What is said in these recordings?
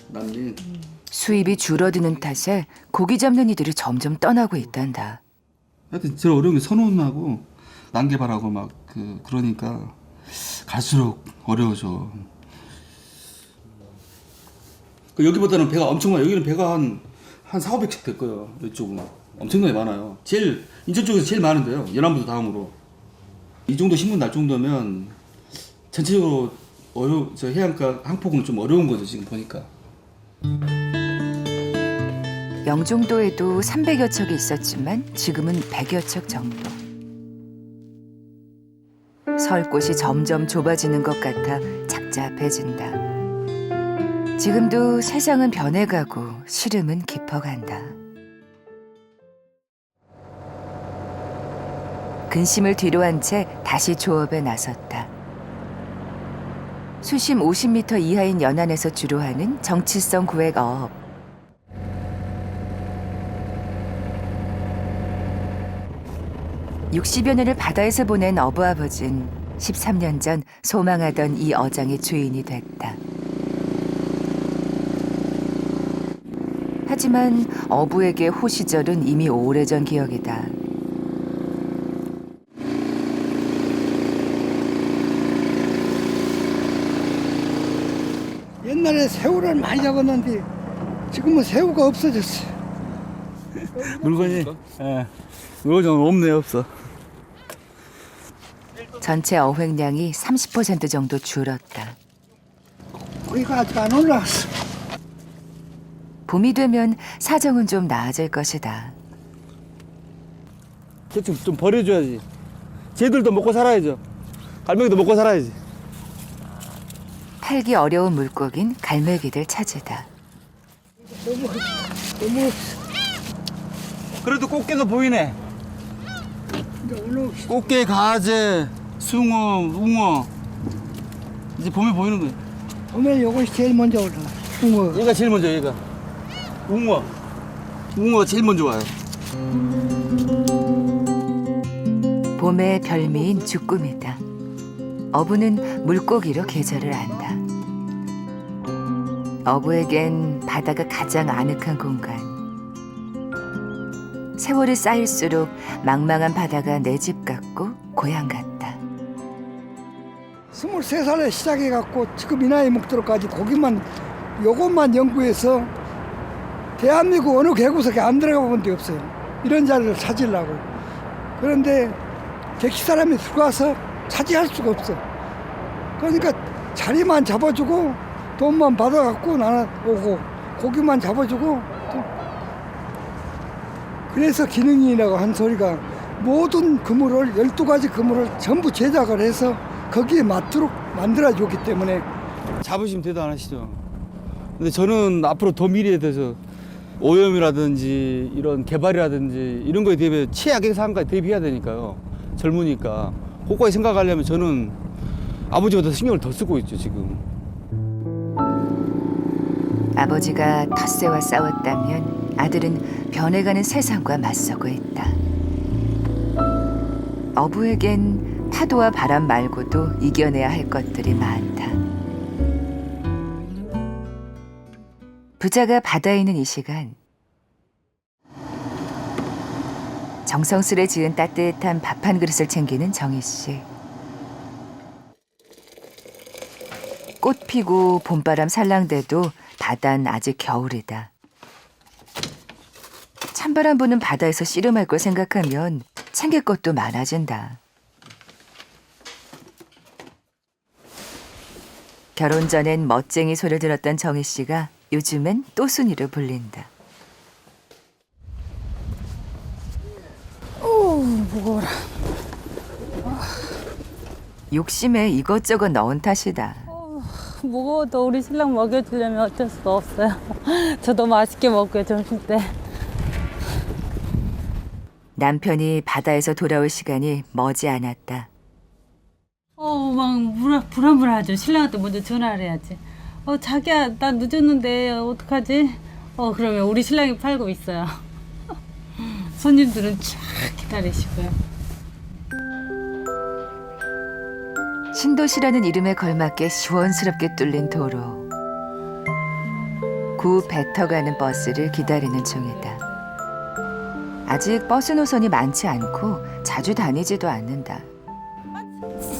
남린. 수입이 줄어드는 탓에 고기 잡는 이들이 점점 떠나고 있단다. 하여튼 제일 어려운 게 선원하고 난개발하고 막 그러니까 갈수록 어려워져. 여기보다는 배가 엄청 많아. 여기는 배가 한 4,500씩 될 거예요. 이쪽은 엄청나게 많아요. 인천 쪽에서 제일 많은데요. 연안부도 다음으로. 이 정도 신문 날 정도면 전체적으로 저 해안가 항폭은 좀 어려운 거죠, 지금 보니까. 영종도에도 300여 척이 있었지만 지금은 100여 척 정도. 설 곳이 점점 좁아지는 것 같아 착잡해진다. 지금도 세상은 변해가고 시름은 깊어간다. 근심을 뒤로한 채 다시 조업에 나섰다. 수심 50m 이하인 연안에서 주로 하는 정치성 구획 어업. (60여 년을) 바다에서 보낸 어부아버진 13년 전 소망하던 이 어장의 주인이 됐다. 하지만 어부에게 호 시절은 이미 오래전 기억이다. 옛날에 새우를 많이 잡았는데 지금은 새우가 없어졌어. 물건이 물건이 없네, 없어. 전체 어획량이 30% 정도 줄었다. 거기가 아직 안 올라왔어. 봄이 되면 사정은 좀 나아질 것이다. 대충 좀 버려줘야지. 쟤들도 먹고 살아야죠. 갈매기도 먹고 살아야지. 팔기 어려운 물고기인 갈매기들 찾으다. 너무 그래도 꽃게도 보이네. 이제 올라오기. 꽃게, 가재, 숭어, 웅어. 이제 봄에 보이는 거예요. 보면 요것이 제일 먼저 올라와. 숭어. 얘가 제일 먼저, 얘가. 웅어. 웅어가 제일 먼저 와요. 봄의 별미인 주꾸미다. 어부는 물고기로 계절을 안다. 어부에겐 바다가 가장 아늑한 공간. 세월이 쌓일수록 망망한 바다가 내 집 같고 고향 같다. 23살에 시작해갖고 지금 이 나이 먹도록까지 고기만 요것만 연구해서 대한민국 어느 개구석에 안 들어가 본 데 없어요. 이런 자리를 찾으려고. 그런데 객시 사람이 들어와서 차지할 수가 없어. 그러니까 자리만 잡아주고 돈만 받아갖고 나는 오고 고기만 잡아주고 그래서 기능인이라고 한 소리가 모든 그물을 12가지 그물을 전부 제작을 해서 거기에 맞도록 만들어줬기 때문에 잡으시면 대단하시죠. 근데 저는 앞으로 더 미래에 대해서 오염이라든지 이런 개발이라든지 이런 거에 대비해 최악의 상황까지 대비해야 되니까요. 젊으니까. 그거까지 생각하려면 저는 아버지보다 신경을 더 쓰고 있죠, 지금. 아버지가 텃새와 싸웠다면 아들은 변해가는 세상과 맞서고 있다. 어부에겐 파도와 바람 말고도 이겨내야 할 것들이 많다. 부자가 바다에 있는 이 시간, 정성스레 지은 따뜻한 밥 한 그릇을 챙기는 정희 씨. 꽃 피고 봄바람 살랑대도 바다는 아직 겨울이다. 찬바람 부는 바다에서 씨름할 걸 생각하면 챙길 것도 많아진다. 결혼 전엔 멋쟁이 소리를 들었던 정희 씨가 요즘엔 또순이로 불린다. 무거워라. 욕심에 이것저것 넣은 탓이다. 무거워도 우리 신랑 먹여주려면 어쩔 수가 없어요. 저도 맛있게 먹고요, 점심 때. 남편이 바다에서 돌아올 시간이 머지 않았다. 막 불안불안하죠. 신랑한테 먼저 전화를 해야지. 자기야, 나 늦었는데 어떡하지? 그러면 우리 신랑이 팔고 있어요. 손님들은 쫙 기다리시고요. 신도시라는 이름에 걸맞게 시원스럽게 뚫린 도로. 구 뱉어 가는 버스를 기다리는 중이다. 아직 버스 노선이 많지 않고 자주 다니지도 않는다.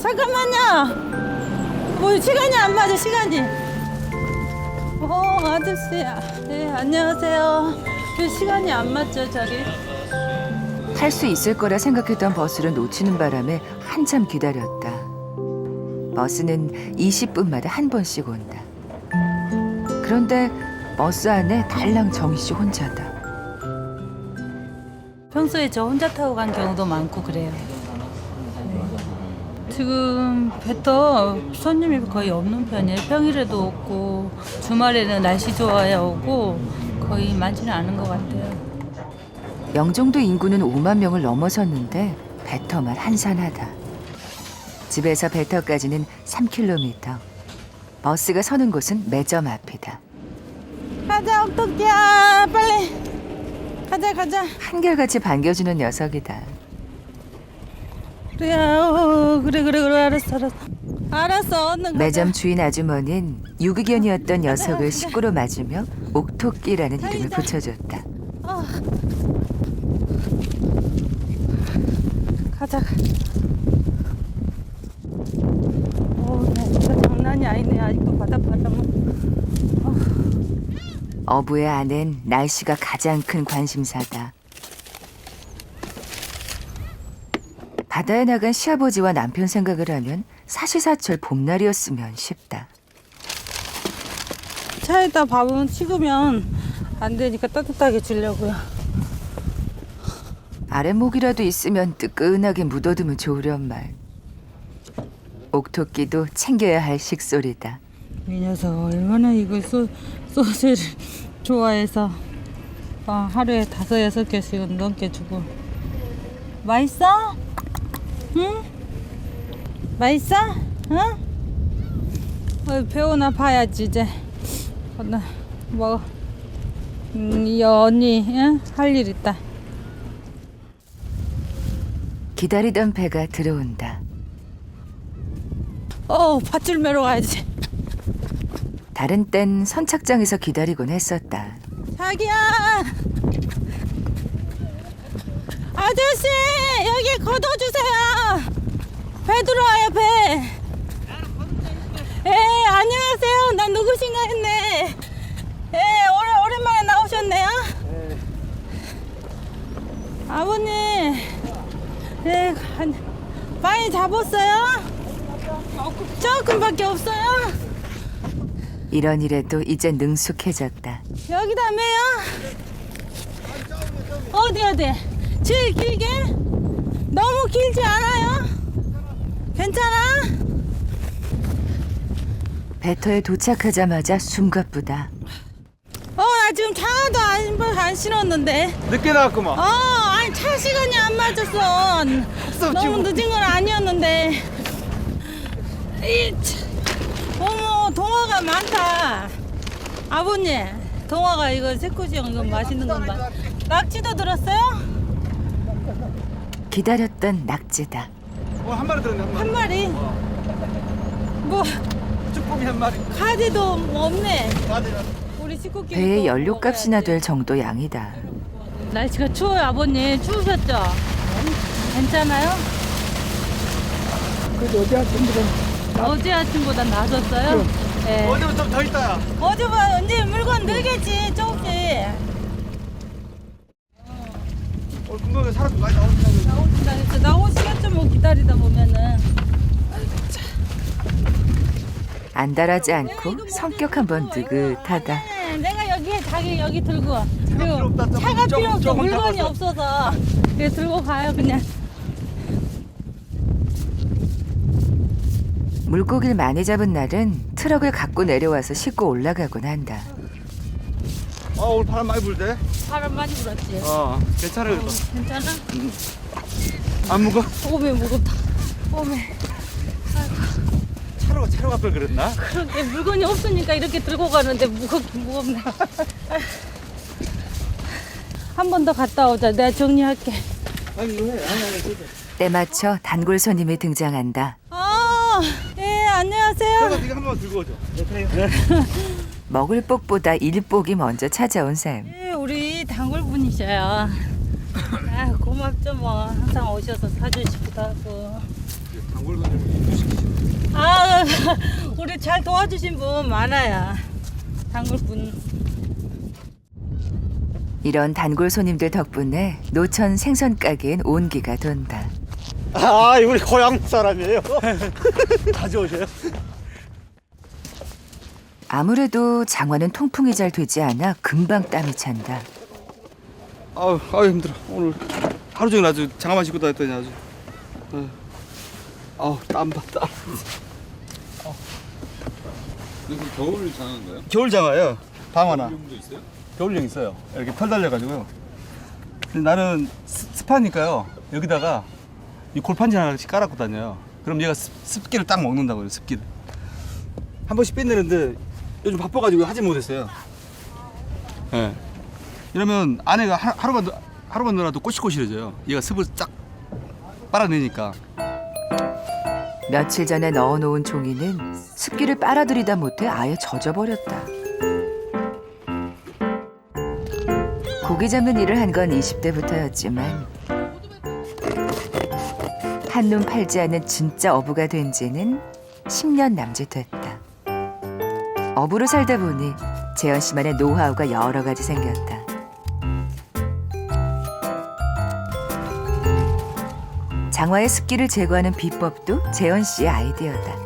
잠깐만요. 뭐 시간이 안 맞아 시간이. 아저씨야. 네 안녕하세요. 왜 시간이 안 맞죠 저기? 탈 수 있을 거라 생각했던 버스를 놓치는 바람에 한참 기다렸다. 버스는 20분마다 한 번씩 온다. 그런데 버스 안에 달랑 정희 씨 혼자다. 평소에 저 혼자 타고 간 경우도 많고 그래요. 지금 배터 손님이 거의 없는 편이에요. 평일에도 없고 주말에는 날씨 좋아야 오고 거의 많지는 않은 것 같아요. 영종도 인구는 5만 명을 넘어섰는데 배터만 한산하다. 집에서 배터까지는 3km. 버스가 서는 곳은 매점 앞이다. 가자 옥토끼야 빨리 가자. 한결같이 반겨주는 녀석이다. 그래 알았어 얼른 가자. 매점 주인 아주머니는 유기견이었던 녀석을 식구로 맞으며 옥토끼라는 이름을 붙여줬다. 가자. 진짜 장난이 아니네. 아직도 바닥바닥은. 어부의 아내는 날씨가 가장 큰 관심사다. 바다에 나간 시아버지와 남편 생각을 하면 사시사철 봄날이었으면 싶다. 차에다 밥은 식으면 안 되니까 따뜻하게 주려고요. 아랫목이라도 있으면 뜨끈하게 묻어두면 좋으련말. 옥토끼도 챙겨야 할 식솔이다. 이 녀석 얼마나 이거 소스를 좋아해서 하루에 5-6개씩은 넘게 주고. 맛있어? 응? 맛있어? 응? 배우나 봐야지 이제. 뭐 이 언니 응? 할 일 있다. 기다리던 배가 들어온다. 밧줄 매러 가야지. 다른 땐 선착장에서 기다리곤 했었다. 자기야! 아저씨! 여기 걷어주세요! 배 들어와요, 배! 안녕하세요. 난 누구신가 했네. 오랜만에 나오셨네요? 아버님, 많이 잡았어요? 조금밖에 없어요? 이런 일에도 이제 능숙해졌다. 여기다 매요? 어디? 제일 길게? 너무 길지 않아요? 괜찮아? 배터에 도착하자마자 숨가쁘다. 나 지금 장화도 안 신었는데. 늦게 나왔구만. 아니 차 시간이 안 맞았어. 너무 늦은 건 아니었는데. 어머, 동화가 많다. 아버님, 동화가 이거 새꼬시형 이거 맛있는 건 봐. 낙지도 들었어요? 기다렸던 낙지다. 한 마리 들었네, 한 마리. 뭐 쭈꾸미 한 마리. 가지도 없네. 우리 식구끼리. 배의 또 연료값이나 먹어야지. 될 정도 양이다. 날씨가 추워요, 아버님. 추우셨죠? 괜찮아요? 그래도 어제 아침부터 어제 아침보다 나아졌어요? 네. 어제부터 좀 더 있다야. 어제보다 언제 물건 늘겠지, 조금씩. 금방에 사람 많이 나오니까. 나오시겠죠, 뭐 기다리다 보면은. 안달하지 않고 성격 한번 느긋하다. 내가 여기에 자기 여기 들고 와. 그리고 필요 없다, 차가 필요 없어. 조금 물건이 잡았어. 없어서. 그래 들고 가요, 그냥. 물고기를 많이 잡은 날은 트럭을 갖고 내려와서 싣고 올라가곤 한다. 오늘 바람 많이 불대. 바람 많이 불었지. 괜찮아 그래도. 괜찮아? 안 무거? 오메 무겁다. 오메. 차로 갈걸 그랬나? 그렇게 물건이 없으니까 이렇게 들고 가는데 무겁네. 한 번 더 갔다 오자. 내가 정리할게. 아니 이거 해. 아니. 때 맞춰 단골 손님이 등장한다. 예, 안녕하세요. 그래서 네가 한 번 들고 오죠. 네. 먹을 복보다 일복이 먼저 찾아온 셈. 예, 우리 단골분이셔요. 아, 고맙죠 뭐. 항상 오셔서 사주시기도 하고. 단골 손님 아, 우리 잘 도와주신 분 많아요. 단골분. 이런 단골 손님들 덕분에 노천 생선 가게엔 온기가 돈다. 아, 우리 고향 사람이에요. 자주 오셔요. 아무래도 장화는 통풍이 잘 되지 않아 금방 땀이 찬다. 아유 힘들어. 오늘 하루 종일 아주 장화만 신고 다녔더니 아주. 아우 땀봐 땀. 이거 겨울 장인가요? 겨울 장화예요. 방화나. 겨울용도 있어요? 겨울용 있어요. 이렇게 털 달려가지고요. 근데 나는 습하니까요. 여기다가 이 골판지 하나씩 깔아고 다녀요. 그럼 얘가 습기를 딱 먹는다고요. 습기를. 한 번씩 뺀내는데 요즘 바빠가지고 하지 못했어요. 예. 이러면 아내가 하루만 놀아도 꼬실꼬실해져요. 얘가 습을 쫙 빨아내니까. 며칠 전에 넣어놓은 종이는 습기를 빨아들이다 못해 아예 젖어버렸다. 고기 잡는 일을 한 건 20대부터였지만 한눈 팔지 않은 진짜 어부가 된 지는 10년 남짓 됐다. 어부로 살다 보니 재현 씨만의 노하우가 여러 가지 생겼다. 장화의 습기를 제거하는 비법도 재현 씨의 아이디어다.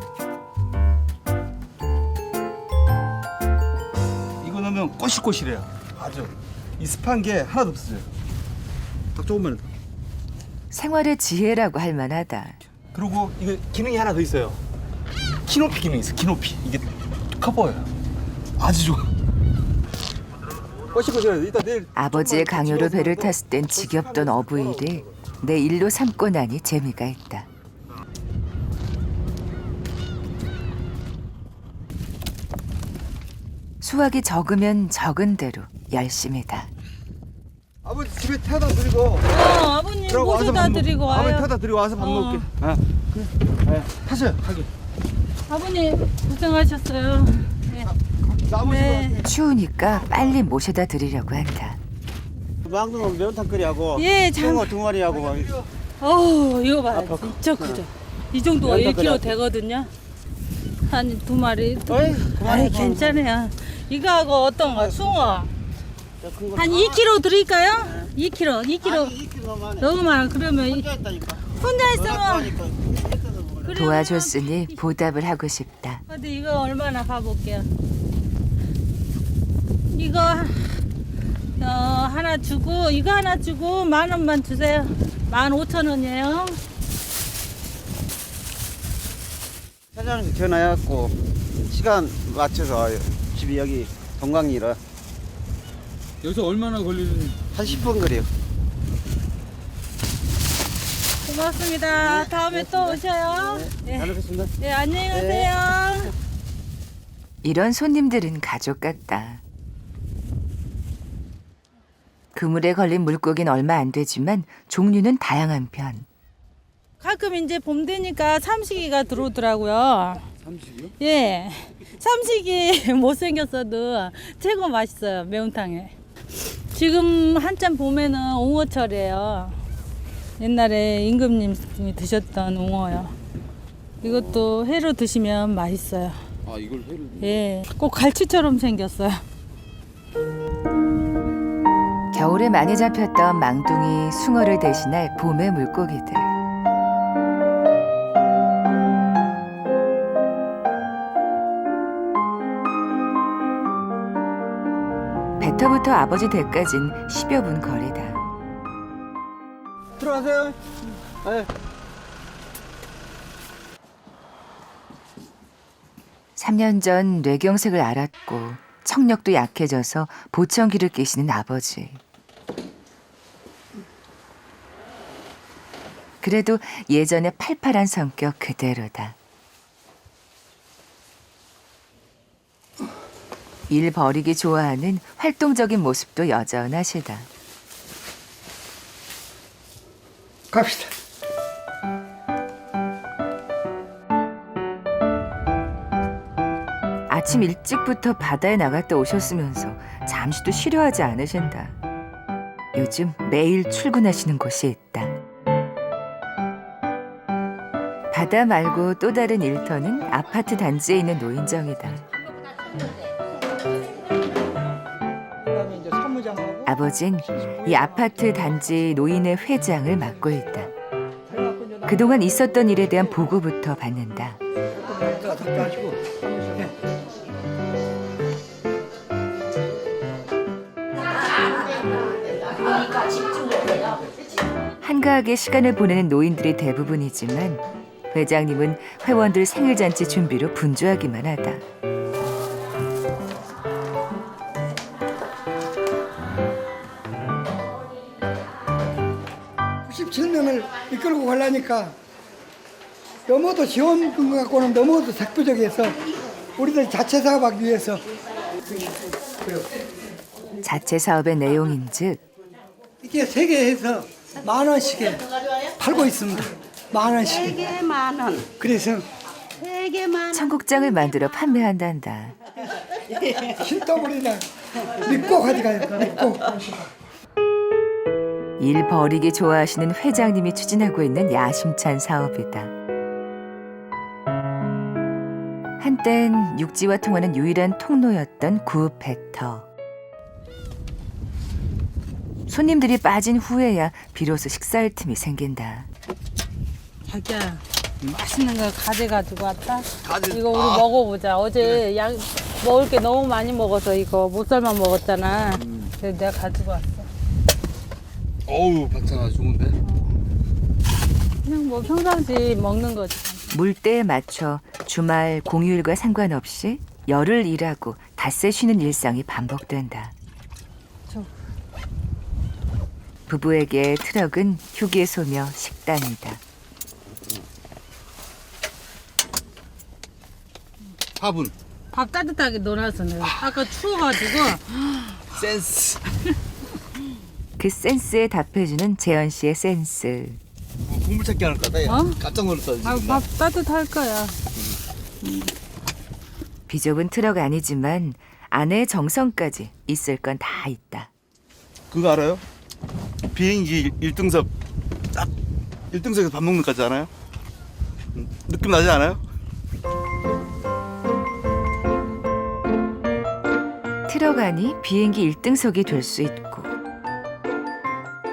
이거 넣으면 꼬실꼬실해요. 아주. 이 습한 게 하나도 없어요. 딱 조금만 더. 생활의 지혜라고 할 만하다. 그리고 이거 기능이 하나 더 있어요. 키높이 기능이 있어. 키높이. 이게 커버예요. 아주 좋아. 꼬실꼬실해. 이따 내일. 아버지의 강요로 배를 탔을 땐 지겹던 어부 일이 내 일로 삼고 나니 재미가 있다. 수확이 적으면 적은 대로 열심이다. 아버지 집에 태워다 드리고. 아버님 그러고 와서 모셔다 밥 먹- 드리고 아버지 와요. 태워다 드리고 와서 밥 먹을게. 아, 그래. 타세요. 가게. 아버님 고생하셨어요. 네. 나머지 네. 추우니까 빨리 모셔다 드리려고 한다. 망둥어 매운탕 끓이하고 예, 참. 숭어 두 마리하고 막 이거 봐요. 진짜 크죠. 이 정도가 면도 1kg 끓여야 되거든요. 한 2마리. 어이, 아이, 괜찮아요. 이거하고 어떤 거? 숭어. 큰거 한 2kg 드릴까요? 2kg, 2kg. 2kg만 너무 많아. 그러면 있다니까. 혼자 있으면 그래요. 도와줬으니 보답을 하고 싶다. 근데 이거 얼마나 봐볼게요. 이거 하나 주고 이거 하나 주고 10,000원만 주세요. 15,000원이에요. 사장님한테 전화해갖고 시간 맞춰서 와요. 집이 여기 동강이라 여기서 얼마나 걸리는? 한 10분 거리요. 고맙습니다. 다음에 또 오셔요. 잘 먹겠습니다. 네, 안녕히 가세요. 이런 손님들은 가족 같다. 그물에 걸린 물고기는 얼마 안 되지만 종류는 다양한 편. 가끔 이제 봄 되니까 삼식이가 들어오더라고요. 삼식이요? 예. 삼식이 못생겼어도 최고 맛있어요. 매운탕에. 지금 한참 봄에는 옹어철이에요. 옛날에 임금님이 드셨던 옹어요. 이것도 회로 드시면 맛있어요. 아 이걸 회를. 예. 꼭 갈치처럼 생겼어요. 겨울에 많이 잡혔던 망둥이, 숭어를 대신할 봄의 물고기들. 배터부터 아버지 댁까진 10여 분 거리다. 들어가세요. 네. 3년 전 뇌경색을 앓았고 청력도 약해져서 보청기를 끼시는 아버지. 그래도 예전의 팔팔한 성격 그대로다. 일 벌이기 좋아하는 활동적인 모습도 여전하시다. 갑시다. 아침 일찍부터 바다에 나갔다 오셨으면서 잠시도 쉬려하지 않으신다. 요즘 매일 출근하시는 곳이 있다. 바다 말고 또 다른 일터는 아파트 단지에 있는 노인정이다. 그다음에 이제 사무장하고 아버진 이 아파트 단지 노인의 회장을 맡고 있다. 그동안 있었던 일에 대한 보고부터 받는다. 한가하게 시간을 보내는 노인들이 대부분이지만 회장님은 회원들 생일잔치 준비로 분주하기만 하다. 97명을 이끌고 가려니까 너무도 지원금 갖고는 너무도 색부적해서 우리들 자체 사업하기 위해서 자체 사업의 내용인즉 이게 3개 해서 10,000원씩에 팔고 있습니다. 10,000원씩. 3개 만원. 그래서 3개 만원. 청국장을 만들어 판매한단다. 신더블이나 믿고 가져가요. 믿고. 일 벌이기 좋아하시는 회장님이 추진하고 있는 야심찬 사업이다. 한땐 육지와 통하는 유일한 통로였던 구배터. 손님들이 빠진 후에야 비로소 식사할 틈이 생긴다. 자기야 맛있는 거 가져가지고 왔다. 이거 우리 먹어보자. 어제 양 먹을 게 너무 많이 먹어서 이거 못살만 먹었잖아. 그래서 내가 가지고 왔어. 어우 박찬아 좋은데. 그냥 뭐 평상시 먹는 거지. 물때에 맞춰 주말 공휴일과 상관없이 열흘 일하고 닷새 쉬는 일상이 반복된다. 부부에게 트럭은 휴게소며 식당이다. 밥은 밥 따뜻하게 넣어놨어 내가. 아까 추워가지고. 센스. 그 센스에 답해주는 재현 씨의 센스. 국물 찾기 하는 거다. 야. 어? 깜짝 놀랐다 지금. 아, 밥 따뜻할 거야. 비좁은 트럭 아니지만 아내의 정성까지 있을 건 다 있다. 그거 알아요? 비행기 1등석 딱 1등석에서 밥 먹는 거 같지 않아요? 느낌 나지 않아요? 트럭 안이 비행기 1등석이 될 수 있고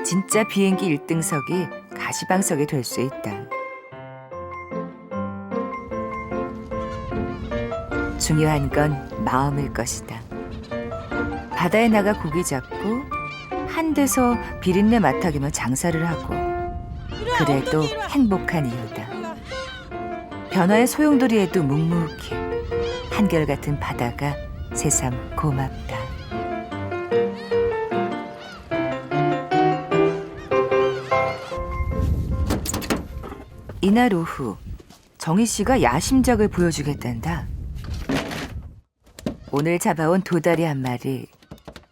진짜 비행기 1등석이 가시방석이 될 수 있다. 중요한 건 마음일 것이다. 바다에 나가 고기 잡고 한 데서 비린내 맡아기며 장사를 하고 그래도 행복한 이유다. 변화의 소용돌이에도 묵묵히 한결같은 바다가 새삼 고맙다. 이날 오후 정희 씨가 야심작을 보여주겠단다. 오늘 잡아온 도다리 한 마리.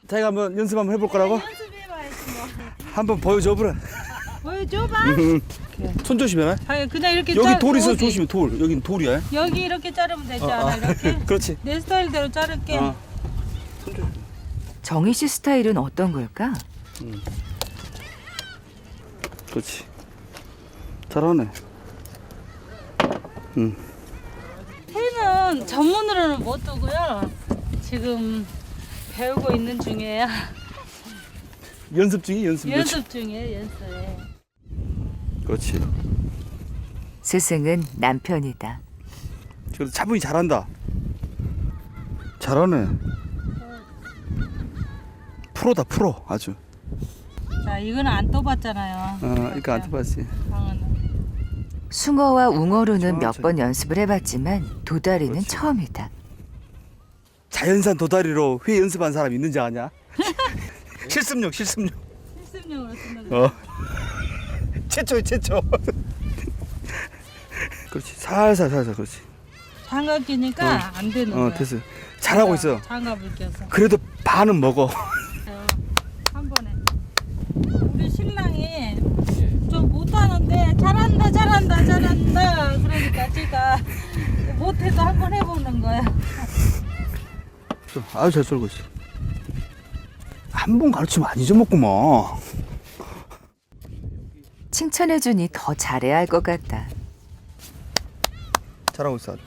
자기가 한번 연습 한번 해볼 거라고? 한번 보여줘보라. 보여줘봐. 손 조심해라. 자기 그냥 이렇게 여기 자- 돌 있어 여기. 조심해. 돌. 여긴 돌이야. 여기 이렇게 자르면 되지 않아? 이렇게? 그렇지. 내 스타일대로 자를게. 어. 정희 씨 스타일은 어떤 걸까? 그렇지. 잘하네. 회는 전문으로는 못 두고요. 지금 배우고 있는 중이에요. 연습 중이 연습. 연습 중이에요, 연습. 그렇지. 스승은 남편이다. 그래도 차분히 잘한다. 잘하네. 프로다 프로 아주. 자, 이거는 안 떠봤잖아요. 그러니까 안 해봤지. 방어는. 숭어와 웅어로는 몇 천천히. 번 연습을 해봤지만 도다리는 그렇지. 처음이다. 자연산 도다리로 회 연습한 사람 있는지 아냐? 실습용. 실습용으로 쓰는 거. 최초. 그렇지. 살살 그렇지. 장갑 끼니까 안 되는 거야. 됐어. 잘하고 있어. 장갑을 껴서. 그래도 반은 먹어. 한 번에. 우리 신랑이 좀 못하는데 잘한다. 그러니까 제가 못해도 한 번 해보는 거야. 있어. 아주 잘 썰고 있어. 한 번 가르치면 안 잊어먹구만. 칭찬해주니 더 잘해야 할 것 같다. 잘하고 있어. 아주.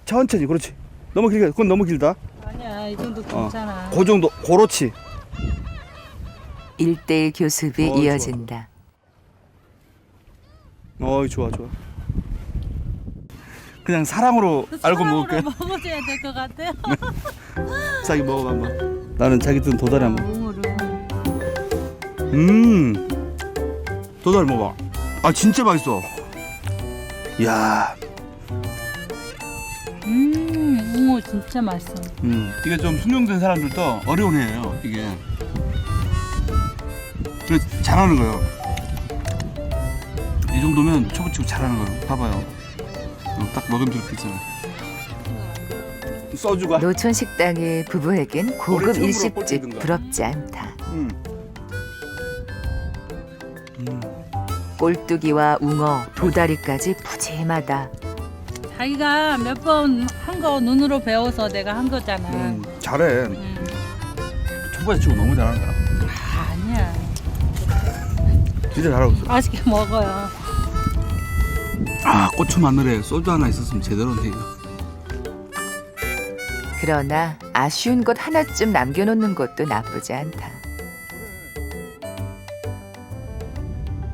천천히, 그렇지. 너무 길게, 그건 너무 길다. 아니야, 이 정도 괜찮아. 그 정도, 그렇지. 1대1 교습이 좋아. 이어진다. 어이, 좋아, 좋아. 그냥 사랑으로 알고 먹을게. 먹어줘야 될 것 같아요. 자기 먹어봐, 한번. 나는 자기 뜬 도다리 한번. 몸으로. 도다리 먹어봐. 아, 진짜 맛있어. 이야. 붕어 진짜 맛있어. 이게 좀 숙련된 사람들도 어려운 애예요, 이게. 그래, 잘하는 거예요. 이 정도면 초보 치고 잘하는 거예요. 봐봐요. 딱 먹음직도 있잖아요. 소주가. 노촌 식당의 부부에겐 고급 머리 처음으로 일식집 꼴찌든가. 부럽지 않다. 음. 꼴뚜기와 웅어, 도다리까지 푸짐하다. 자기가 몇 번 한 거 눈으로 배워서 내가 한 거잖아. 잘해. 초보에 치고 너무 잘하는 거야. 아니야. 진짜 잘하고 있어. 맛있게 먹어요. 아, 고추 마늘에 소주 하나 있었으면 제대로인데 이거. 그러나 아쉬운 것 하나쯤 남겨놓는 것도 나쁘지 않다.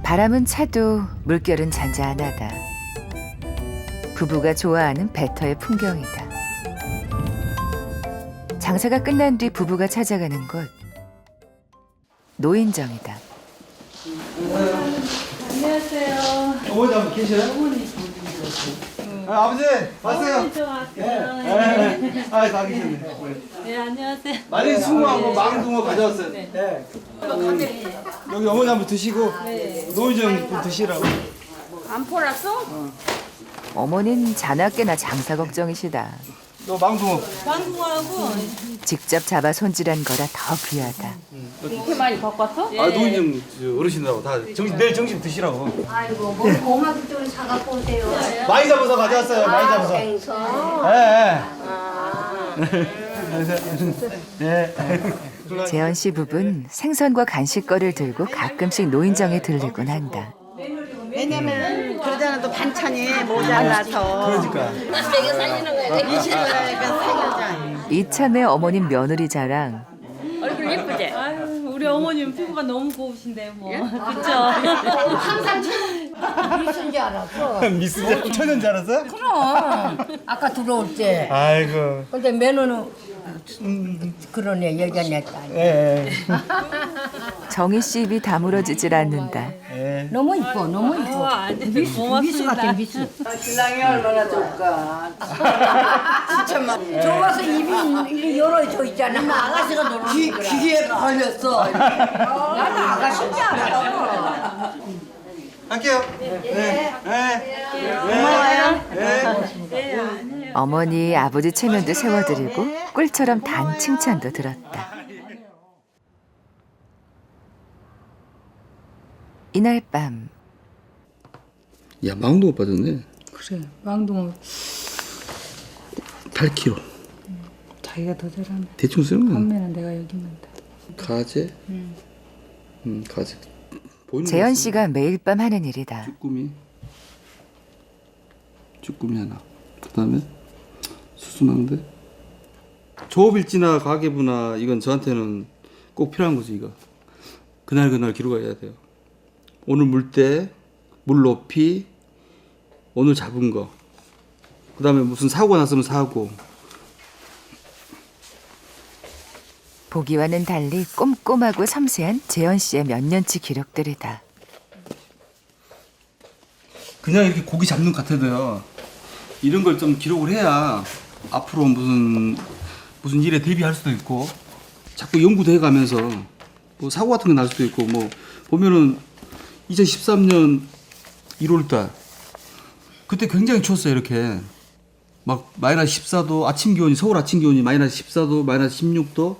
바람은 차도 물결은 잔잔하다. 부부가 좋아하는 배터의 풍경이다. 장사가 끝난 뒤 부부가 찾아가는 곳. 노인정이다. 안녕하세요. 어머니 한번 계셔요? 어머니. 아버지 왔어요. 어머니 저 왔어요. 아, 다 계셨네. 네, 안녕하세요. 마린 숭어하고 망둥어 가져왔어요. 네. 여기 어머니 한번 드시고 노이정 좀 드시라고. 안 팔았어? 어머닌 자나깨나 장사 걱정이시다. 너 망둥어. 방구하고 직접 잡아 손질한 거라 더 귀하다. 이렇게 많이 바꿨어? 아, 노이정 어르신들하고 다 내일 점심 드시라고. 아이고 뭐 고마기 좀 사갖고 오세요. 많이 잡아서 가져왔어요. 많이 잡아서. 생선. 예. 재현 씨 부부는 생선과 간식거리를 들고 가끔씩 노인정에 들르곤 한다. 왜냐면 그러잖아 또 반찬이 모자라서 그러니까. 이참에 어머님 며느리 자랑. 얼굴 예쁘지? 아유, 우리 어머님 피부가 너무 고우신데 뭐. 그쵸? 항상 미순 줄 알았어. 미스 천연 줄 알았어? 그럼 아까 들어올 때. 아이고. 근데 매너는 그러네 여자냈다. 예. 정희 씨 입이 다물어지질 않는다. 너무 이뻐 너무 이뻐. 미수 같아 미수. 신랑이 얼마나 좋을까. 진짜 막 좋아서 입이 열어져 있잖아. 아가씨가 놀러 귀에 걸렸어. 나도 아가씨인 줄 알았어. 할게요. 어머니, 아버지 체면도 세워드리고 꿀처럼 단 칭찬도 들었다. 이날 밤 야, 망둥어 빠졌네. 그래, 왕동어 8kg. 자기가 더 잘하네. 대충 쓰는 거야. 판매는 내가 여기 있는데. 가재. 가재. 보이는 재현 거 씨가 매일 밤 하는 일이다. 쭈꾸미 하나. 그다음에 수수망대. 조업일지나 가계부나 이건 저한테는 꼭 필요한 거지 이거. 그날 기록해야 돼요. 오늘 물때, 물 높이, 오늘 잡은 거. 그다음에 무슨 사고가 났으면 사고. 보기와는 달리 꼼꼼하고 섬세한 재현 씨의 몇 년치 기록들이다. 그냥 이렇게 고기 잡는 것 같아도요. 이런 걸 좀 기록을 해야 앞으로 무슨 일에 대비할 수도 있고 자꾸 연구도 해가면서 뭐 사고 같은 거 날 수도 있고 뭐 보면은 2013년 1월달 그때 굉장히 추웠어요. 이렇게 막 마이너스 14도 아침 기온이 서울 아침 기온이 마이너스 14도 마이너스 16도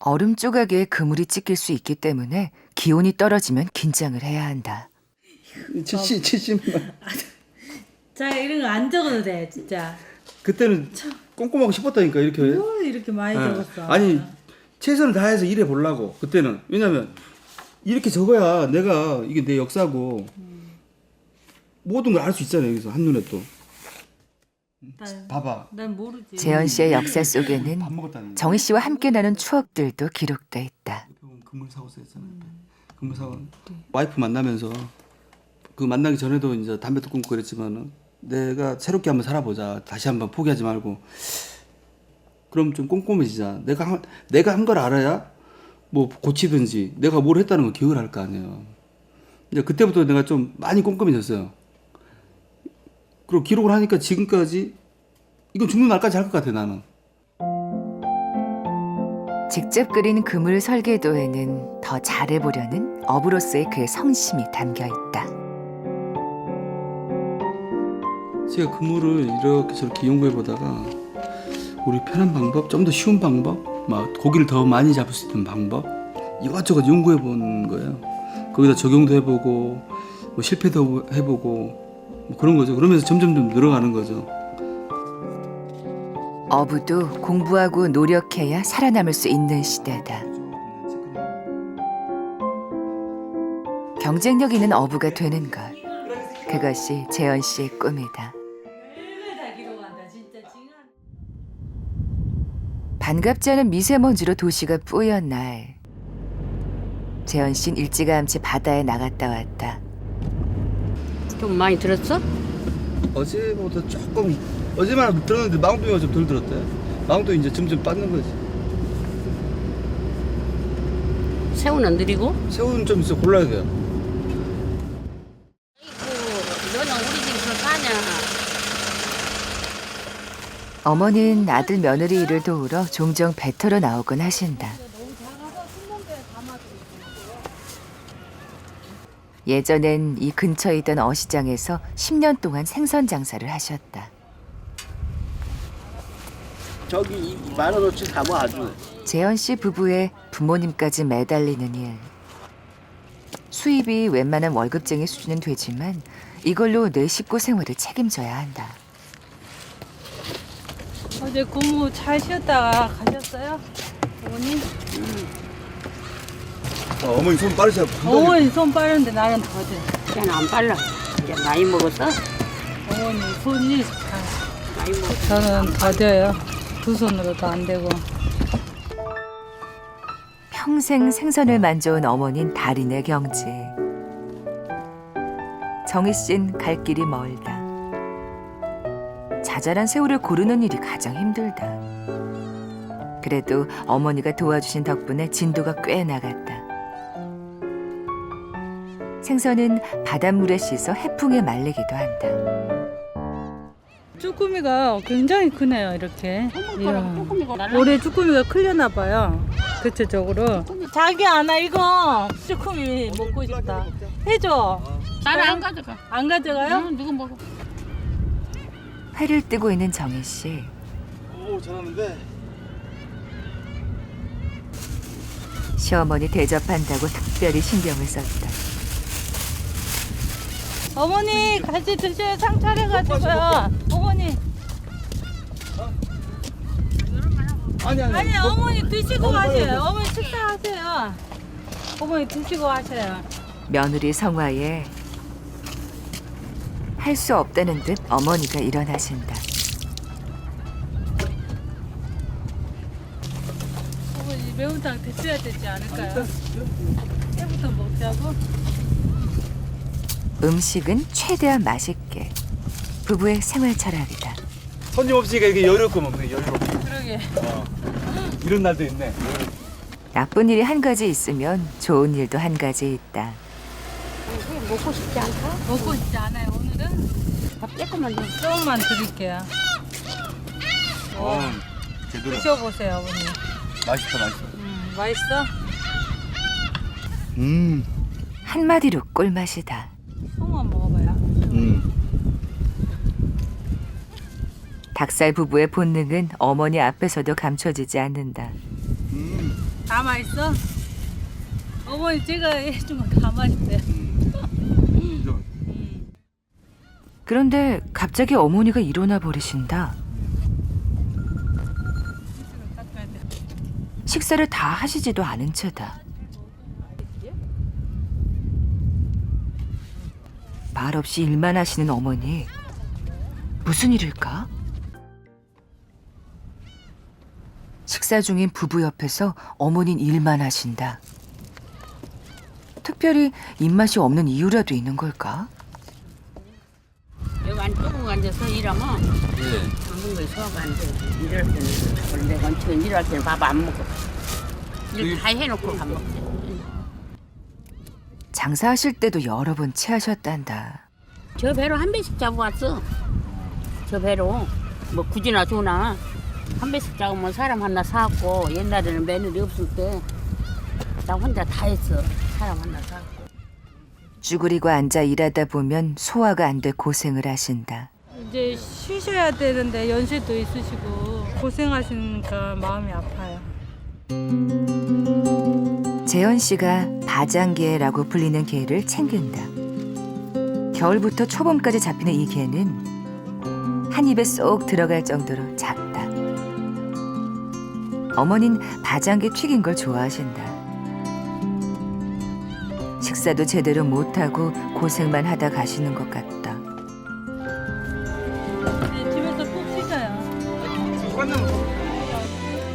얼음 조각에 그물이 찍힐 수 있기 때문에 기온이 떨어지면 긴장을 해야 한다. 70만 자, 이런 거 안 적어도 돼, 진짜. 그때는 꼼꼼하고 싶었다니까 이렇게. 이렇게 많이 예. 적었어. 아니 최선을 다해서 일해 보려고 그때는. 왜냐면 이렇게 적어야 내가 이게 내 역사고 모든 걸 알 수 있잖아요. 여기서 한눈에 또. 봐봐. 난 모르지. 재현 씨의 역사 밥 속에는 먹었다는. 정희 씨와 함께 나눈 추억들도 기록돼 있다. 금물 사고 썼잖아요. 금물 사고. 와이프 만나면서 그 만나기 전에도 이제 담배도 끊고 그랬지만은 내가 새롭게 한번 살아보자. 다시 한번 포기하지 말고. 그럼 좀 꼼꼼해지자. 내가 한 걸 알아야 뭐 고치든지 내가 뭘 했다는 걸 기억을 할 거 아니에요. 이제 그때부터 내가 좀 많이 꼼꼼해졌어요. 그리고 기록을 하니까 지금까지 이건 죽는 날까지 할 것 같아 나는. 직접 그린 그물 설계도에는 더 잘해보려는 어부로서의 그의 성심이 담겨 있다. 제가 그물을 이렇게 저렇게 연구해 보다가 우리 편한 방법, 좀 더 쉬운 방법, 막 고기를 더 많이 잡을 수 있는 방법 이것저것 연구해 본 거예요. 거기다 적용도 해보고 뭐 실패도 해보고 뭐 그런 거죠. 그러면서 점점 늘어가는 거죠. 어부도 공부하고 노력해야 살아남을 수 있는 시대다. 경쟁력 있는 어부가 되는 것. 그것이 재현 씨의 꿈이다. 반갑지 않은 미세먼지로 도시가 뿌연 날, 재현 씨는 일찌감치 바다에 나갔다 왔다. 좀 많이 들었어? 어제보다 조금 어제만 들었는데 망둥이가 좀 덜 들었대. 망둥이 이제 점점 빠는 거지. 새우는 느리고? 새우는 좀 있어 골라야 돼요. 너는 우리 집에서 사냐? 어머니는 아들 며느리 일을 도우러 종종 배터러 나오곤 하신다. 예전엔 이 근처에 있던 어시장에서 10년 동안 생선 장사를 하셨다. 저기 10,000원어치 사면 아주. 재현 씨 부부의 부모님까지 매달리는 일. 수입이 웬만한 월급쟁이 수준은 되지만 이걸로 내 식구 생활을 책임져야 한다. 어제 고모 잘 쉬었다가 가셨어요? 어머니? 어머니 손 빠르셔. 어머니 손 빠른데 나는 더뎌. 걔는 안 빨라. 이제 많이 먹었어? 어머니 손이 많이 먹었어. 저는 더뎌요. 두 손으로도 안 되고. 평생 생선을 만져온 어머니는 달인의 경지. 정희 씨는 갈 길이 멀다. 자잘한 새우를 고르는 일이 가장 힘들다. 그래도 어머니가 도와주신 덕분에 진도가 꽤 나갔다. 생선은 바닷물에 씻어 해풍에 말리기도 한다. 쭈꾸미가 굉장히 크네요, 이렇게. 이야. 쭈꾸미가 날라. 올해 쭈꾸미가 클려나 봐요. 대체적으로. 자기 하나 이거 쭈꾸미 먹고 싶다. 해줘. 나는 안 가져가. 안 가져가요? 누구 먹어? 회를 뜨고 있는 정희 씨. 오 잘하는데. 시어머니 대접한다고 특별히 신경을 썼다. 어머니 같이 드셔요. 상 차려가지고요. 어머니. 아니 어머니 드시고 가세요. 어머니 식사하세요. 어머니 드시고 가세요. 며느리 성화에 할 수 없다는 듯 어머니가 일어나신다. 어머니 매운탕 드셔야 되지 않을까요? 때부터 먹자고. 음식은 최대한 맛있게. 부부의 생활 철학이다. 손님 없으니까 이게 여유롭고 먹네. 여유롭고. 그러게. 이런 날도 있네. 나쁜 일이 한 가지 있으면 좋은 일도 한 가지 있다. 먹고 싶지 않다? 먹고 싶지 않아요 오늘은? 밥 조금만 더. 조금만 드릴게요. 제대로. 드셔보세요 어머니. 맛있어 맛있어. 맛있어? 한마디로 꿀맛이다. 송어 먹어봐요. 닭살 부부의 본능은 어머니 앞에서도 감춰지지 않는다. 다 맛있어? 어머니 제가 해준 건 다 맛있대. 그런데 갑자기 어머니가 일어나 버리신다. 식사를 다 하시지도 않은 채다. 말없이 일만 하시는 어머니. 무슨 일일까? 식사 중인 부부 옆에서 어머니는 일만 하신다. 특별히 입맛이 없는 이유라도 있는 걸까? 여기 안 조금 앉아서 일하면 먹는 거에 소화가 안 돼. 일할 때는 원래 건축은 일할 때는 밥 안 먹고 일 다 해놓고 밥 먹지. 장사하실 때도 여러 번 체하셨단다. 저 배로 한 배씩 잡아왔어. 저 배로 뭐 굳이나 좋나 한 배씩 잡으면 사람 하나 사갖고 옛날에는 며느리 없을 때 나 혼자 다 했어. 사람 하나 사갖고. 쭈그리고 앉아 일하다 보면 소화가 안 돼 고생을 하신다. 이제 쉬셔야 되는데 연세도 있으시고 고생하시니까 마음이 아파요. 재현 씨가 바장개라고 불리는 게를 챙긴다. 겨울부터 초봄까지 잡히는 이 게는 한 입에 쏙 들어갈 정도로 작다. 어머닌 바장개 튀긴 걸 좋아하신다. 식사도 제대로 못하고 고생만 하다 가시는 것 같다. 네, 집에서 꼭 쉬셔요.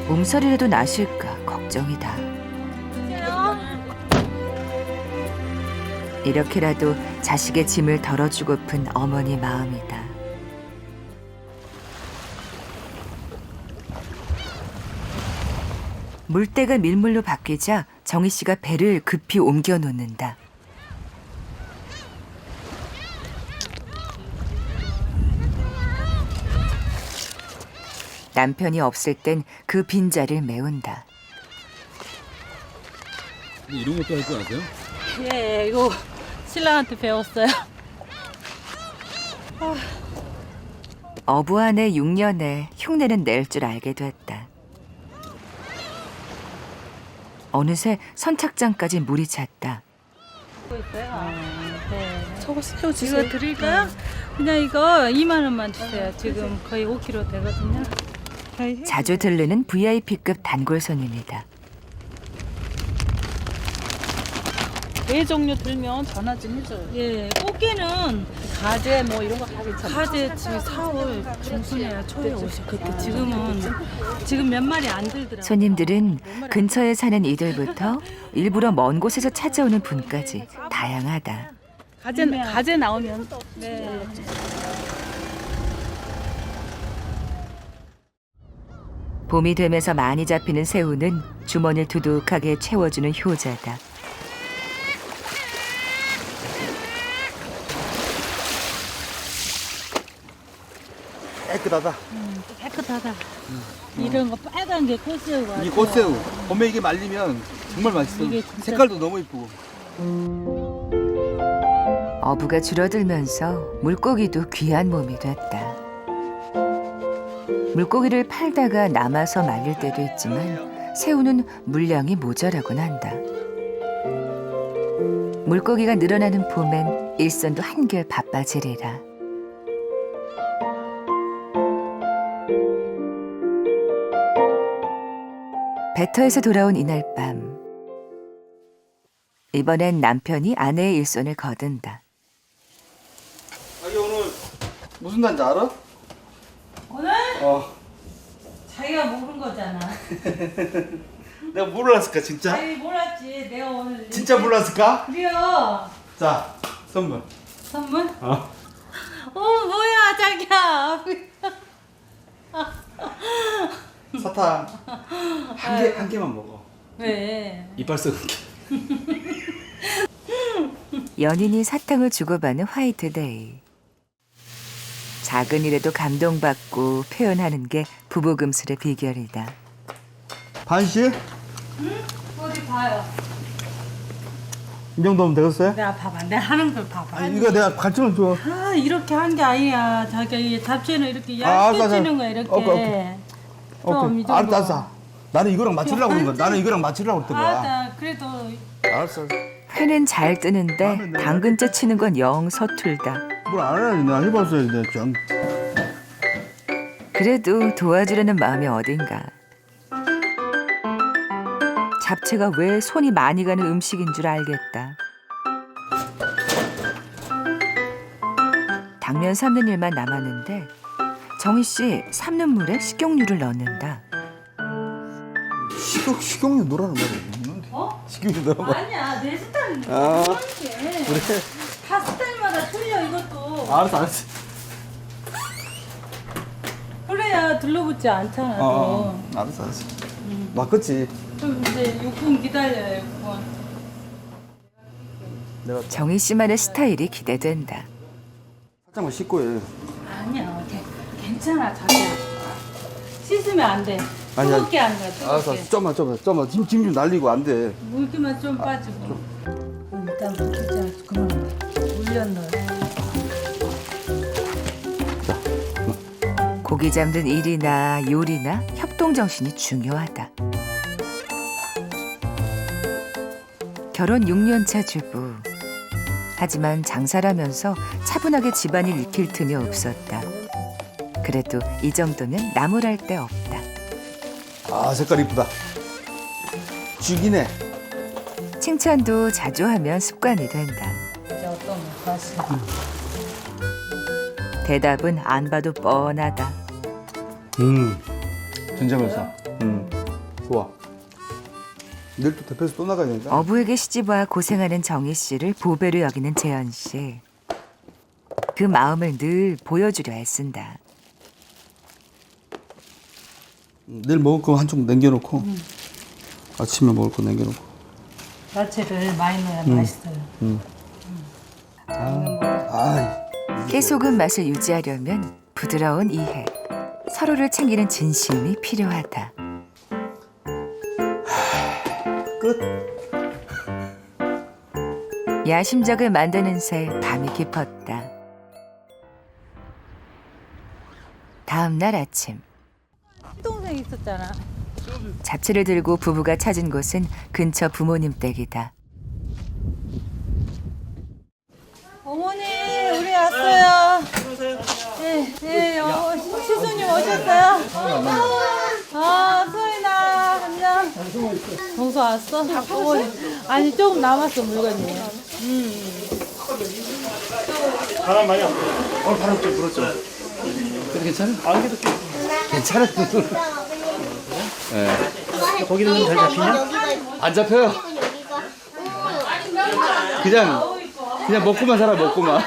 몸살이라도 나실까 걱정이다. 이렇게라도 자식의 짐을 덜어주고픈 어머니 마음이다. 물때가 밀물로 바뀌자 정희 씨가 배를 급히 옮겨 놓는다. 남편이 없을 땐 그 빈자리를 메운다. 이런 것도 할 줄 아세요? 예, 이거 신랑한테 배웠어요. 어부 안에 6년에 흉내는 낼 줄 알게 됐다. 어느새 선착장까지 물이 찼다. 저거 새우 주세요. 이거 드릴까요? 그냥 이거 2만 원만 주세요. 지금 거의 5kg 되거든요. 자주 들르는 VIP급 단골 손님이다. 네 종류 들면 전화 좀 해줘요. 예, 꽃게는 가재 뭐 이런 거 다 괜찮아요. 가재 지금 4월 중순에 초에 오실 그때 지금 몇 마리 안 들더라고요. 손님들은 근처에 사는 이들부터 일부러 먼 곳에서 찾아오는 분까지 다양하다. 가재 나오면 네. 봄이 되면서 많이 잡히는 새우는 주머니를 두둑하게 채워주는 효자다. 깨끗하다. 깨끗하다. 이런 거 빨간 게 꽃새우 같아요. 이 꽃새우. 봄에 이게 말리면 정말 맛있어. 이게 진짜- 색깔도 너무 이쁘고. 어부가 줄어들면서 물고기도 귀한 몸이 됐다. 물고기를 팔다가 남아서 말릴 때도 있지만 새우는 물량이 모자라곤 한다. 물고기가 늘어나는 봄엔 일선도 한결 바빠지리라. 배터에서 돌아온 이날 밤, 이번엔 남편이 아내의 일손을 거둔다. 자기 오늘 무슨 날인지 알아? 오늘 어. 자기가 모른 거잖아. 내가 몰랐을까 진짜? 아니 몰랐지. 내가 오늘 진짜 몰랐을까? 그래요. 자, 선물. 선물? 어. 뭐야 자기야. 사탕 한 개만 먹어. 왜? 이빨 썩은 게. 연인이 사탕을 주고받는 화이트데이. 작은 일에도 감동받고 표현하는 게 부부금슬의 비결이다. 반씩? 어디 봐요. 이 정도면 되겠어요? 내가 봐봐. 내가 하는 걸 봐봐. 아니, 이거 내가 관점을 줘. 아 이렇게 한 게 아니야. 자기가 이 잡채는 이렇게 아, 얇게 알았어, 찌는 거야 이렇게. 오케이. 좀 이 정도. 알았어. 나는 이거랑 맞추려고 그런 거야. 나는 이거랑 맞추려고 그랬던 거야. 나 그래도 알았어. 회는 잘 뜨는데 당근째 치는 건 영 서툴다. 뭘 알아야지. 내가 해봤어야지. 좀. 그래도 도와주려는 마음이 어딘가. 잡채가 왜 손이 많이 가는 음식인 줄 알겠다. 당면 삶는 일만 남았는데 정희 씨 삶는 물에 식용유를 넣는다. 식용유 넣으라는 말이 없는데. 식용유 넣으라는 말. 아니야, 내 스타일은 아, 그래. 다 스타일마다 틀려 이것도. 알았어. 그래야 둘러붙지 않잖아. 또. 알았어. 맞겠지. 좀 이제 6분 기다려요, 6분. 정희 씨만의 스타일이 기대된다. 살짝만 씻고 해. 아니야, 괜찮아, 자기야. 씻으면 안 돼. 아니야. 뜨겁게 안 돼, 알았어. 뜨겁게. 좀만. 짐 좀 날리고 안 돼. 물기만 좀 빠지고. 일단 물기자 그만 물엿 넣어. 고기 잡는 일이나 요리나 협동정신이 중요하다. 결혼 6년차 주부. 하지만 장사라면서 차분하게 집안일 익힐 틈이 없었다. 그래도 이 정도면 나무랄 데 없다. 아, 색깔 이쁘다. 죽이네. 칭찬도 자주 하면 습관이 된다. 이제 어떤 거 다시. 대답은 안 봐도 뻔하다. 전자면서. 좋아. 내일 또 대표에서 또 나가야 되니까. 어부에게 시집와 고생하는 정희 씨를 보배로 여기는 재현 씨. 그 마음을 늘 보여주려 애쓴다. 내일 먹을 거 한쪽 남겨놓고 아침에 먹을 거 남겨놓고. 야채를 많이 넣어야 맛있어요. 깨소금 맛을 유지하려면 부드러운 이해, 서로를 챙기는 진심이 필요하다. 끝. 야심작을 만드는 새 밤이 깊었다. 다음 날 아침 동생 있었잖아. 잡채를 들고 부부가 찾은 곳은 근처 부모님 댁이다. 어머니, 우리 왔어요. 네, 시수님 오셨어요? 소인아, 안녕. 동서 왔어? 어머니, 아니 조금 남았어 물건이. 바람 많이 안 불어. 바람 좀 불었죠. 그래 괜찮아? 안개도 좀. 괜찮아. 거기는 잘 잡히냐? 안 잡혀요. 그냥 먹고만 살아 먹고만.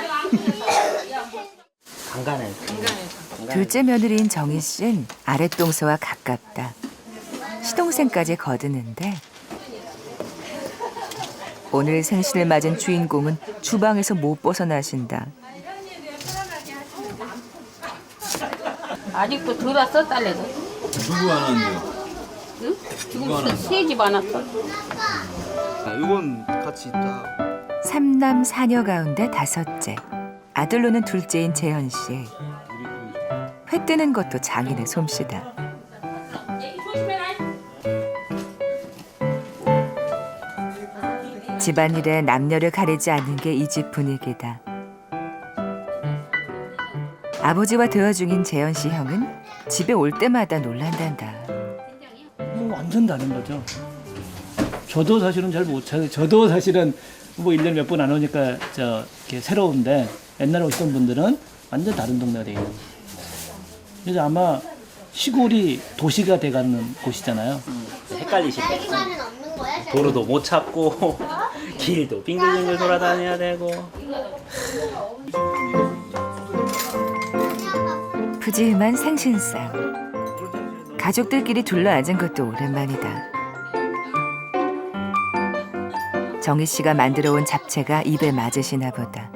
간간해. 둘째 며느리인 정희 씨는 아랫동서와 가깝다. 시동생까지 거드는데 오늘 생신을 맞은 주인공은 주방에서 못 벗어나신다. 아직도 들어왔어 딸내도. 누구 안 하는데요? 응? 지금 새집 안 왔어. 이건 같이 있다. 3남 4녀 가운데 5째. 아들로는 둘째인 재현 씨. 회 뜨는 것도 장인의 솜씨다. 집안일에 남녀를 가리지 않는 게 이 집 분위기다. 아버지와 대화 중인 재현 씨 형은 집에 올 때마다 놀란단다. 완전 다른 거죠. 저도 사실은 잘 못 찾아요. 저도 사실은 뭐 1년에 몇 번 안 오니까 이렇게 새로운데 옛날에 오시던 분들은 완전 다른 동네가 돼요. 그래서 아마 시골이 도시가 돼가는 곳이잖아요. 헷갈리시겠지. 도로도 못 찾고 길도 빙글빙글 돌아다녀야 되고. 푸짐한 생신상. 가족들끼리 둘러앉은 것도 오랜만이다. 정희 씨가 만들어 온 잡채가 입에 맞으시나 보다.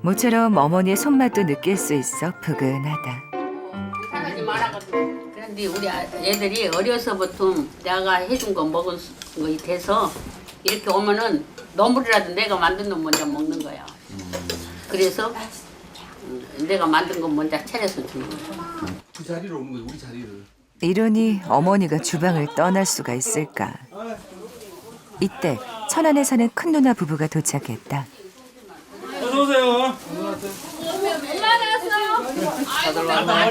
모처럼 어머니의 손맛도 느낄 수 있어 푸근하다. 사람이 많아가지고. 그런데 우리 애들이 어려서부터 내가 해준 거 먹은 거 돼서 이렇게 오면은 너물이라도 내가 만든 거 먼저 먹는 거야. 그래서 내가 만든 거 먼저 차려서 주는 거야. 그 자리로 오는 거지, 우리 자리를. 이러니 어머니가 주방을 떠날 수가 있을까? 이때 천안에 사는 큰 누나 부부가 도착했다. 어서 오세요. 다들 왔나?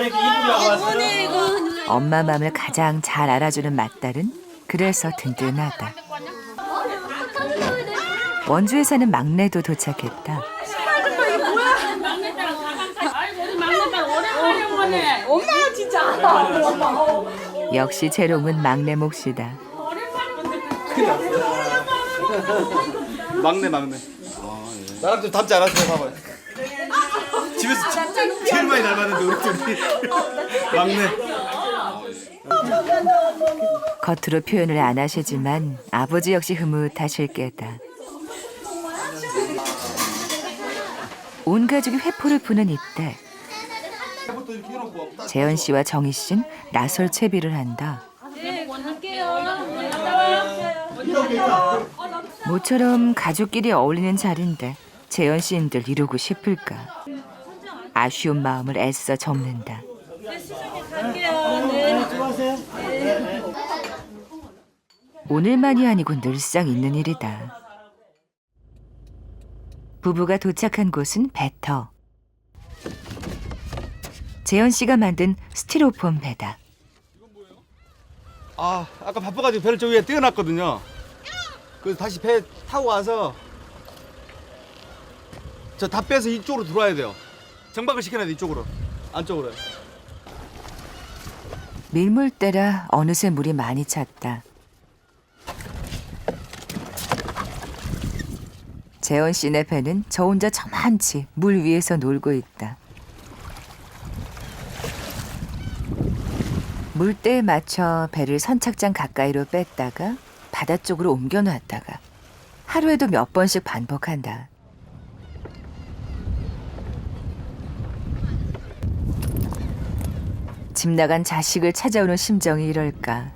어머니, 이거 엄마 마음을 가장 잘 알아주는 맏딸은 그래서 든든하다. 원주에 사는 막내도 도착했다. 역시 재롱은 막내 몫이다. 막내. 나랑 좀 닮지 않았어요, 봐봐요. 집에서 제일 많이 닮았는데 우리 둘이. 막내. 겉으로 표현을 안 하시지만 아버지 역시 흐뭇하실 게다. 온 가족이 회포를 푸는 이때 재현 씨와 정희 씨는 나설 채비를 한다. 모처럼 가족끼리 어울리는 자리인데 재현 씨인들 이러고 싶을까? 아쉬운 마음을 애써 접는다. 오늘만이 아니고 늘상 있는 일이다. 부부가 도착한 곳은 배터. 재현 씨가 만든 스티로폼 배다. 아, 아까 바빠가지고 배를 저 위에 띄워놨거든요. 그래서 다시 배 타고 와서 저 다 빼서 이쪽으로 들어와야 돼요. 정박을 시켜놔야 돼, 이쪽으로. 안쪽으로. 밀물때라 어느새 물이 많이 찼다. 재현 씨네 배는 저 혼자 저만치 물 위에서 놀고 있다. 물때에 맞춰 배를 선착장 가까이로 뺐다가 바다 쪽으로 옮겨놨다가 하루에도 몇 번씩 반복한다. 집 나간 자식을 찾아오는 심정이 이럴까.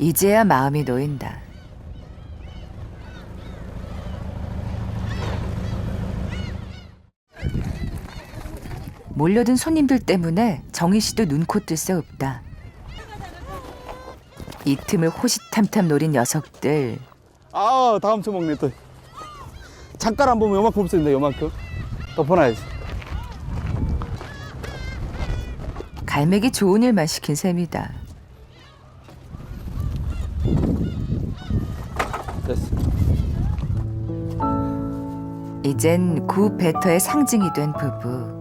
이제야 마음이 놓인다. 몰려든 손님들 때문에 정희 씨도 눈코 뜰 새 없다. 이 틈을 호시탐탐 노린 녀석들. 아, 다음 주 먹네 또. 잠깐 안 보면 요만큼 없어진다, 요만큼. 덮어놔야지. 갈매기 좋은 일만 시킨 셈이다. 됐어. 이젠 구 배터의 상징이 된 부부.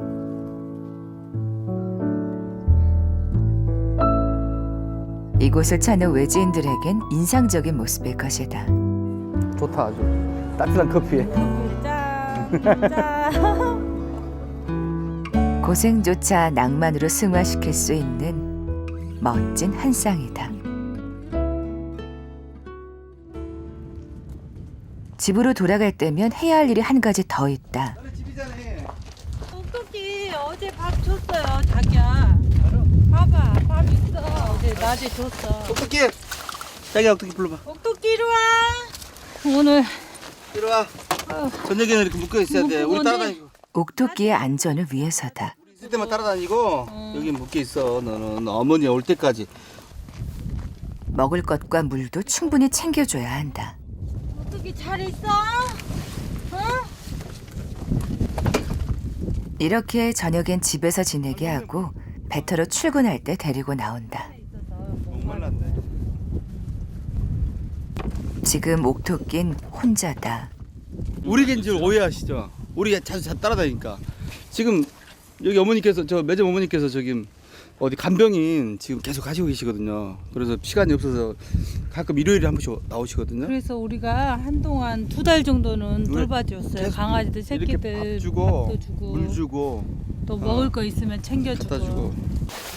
이곳을 찾는 외지인들에겐 인상적인 모습일 것이다. 좋다, 아주. 따뜻한 커피에. 고생조차 낭만으로 승화시킬 수 있는 멋진 한 쌍이다. 집으로 돌아갈 때면 해야 할 일이 한 가지 더 있다. 똑똑히 어제 밥 줬어요, 자기야. 봐봐, 밥 있어. 어제 낮에 줬어. 똑똑히. 자기야, 똑똑히 불러봐. 똑똑히 이리 와. 오늘 이리 와. 저녁에는 이렇게 묶여 있어야 돼. 우리 따라다니고. 옥토끼의 안전을 위해서다. 있을 때만 따라다니고 여기 묶여 있어. 너는 어머니 올 때까지. 먹을 것과 물도 충분히 챙겨줘야 한다. 똑똑히 잘 있어? 이렇게 저녁엔 집에서 지내게 하고 배터로 출근할 때 데리고 나온다. 목말랐네. 지금 옥토끼는 혼자다. 우리 갠 줄 오해하시죠? 우리 자주 따라다니니까. 지금 여기 어머니께서 저 매점 어머니께서 저기 어디 간병인 지금 계속 가시고 계시거든요. 그래서 시간이 없어서 가끔 일요일에 한 번씩 나오시거든요. 그래서 우리가 한동안 2달 정도는 돌봐줬어요. 계속 강아지들, 이렇게 새끼들 밥 주고, 밥도 주고, 물 주고, 또 먹을 거 있으면 챙겨주고. 갖다 주고.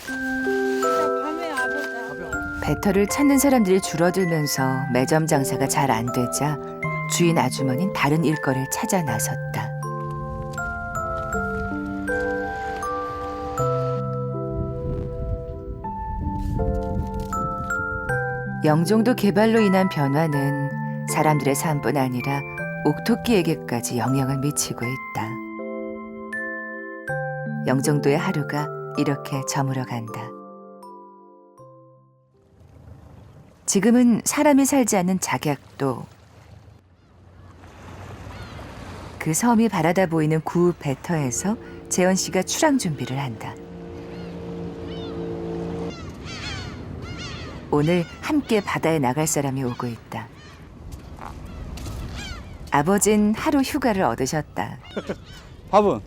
밤에 와보자. 배터를 찾는 사람들이 줄어들면서 매점 장사가 잘 안 되자 주인 아주머니는 다른 일거리를 찾아 나섰다. 영종도 개발로 인한 변화는 사람들의 삶뿐 아니라 옥토끼에게까지 영향을 미치고 있다. 영종도의 하루가 이렇게 저물어 간다. 지금은 사람이 살지 않는 작약도, 그 섬이 바라다 보이는 구 배터에서 재현 씨가 출항 준비를 한다. 오늘 함께 바다에 나갈 사람이 오고 있다. 아버진 하루 휴가를 얻으셨다. 밥은?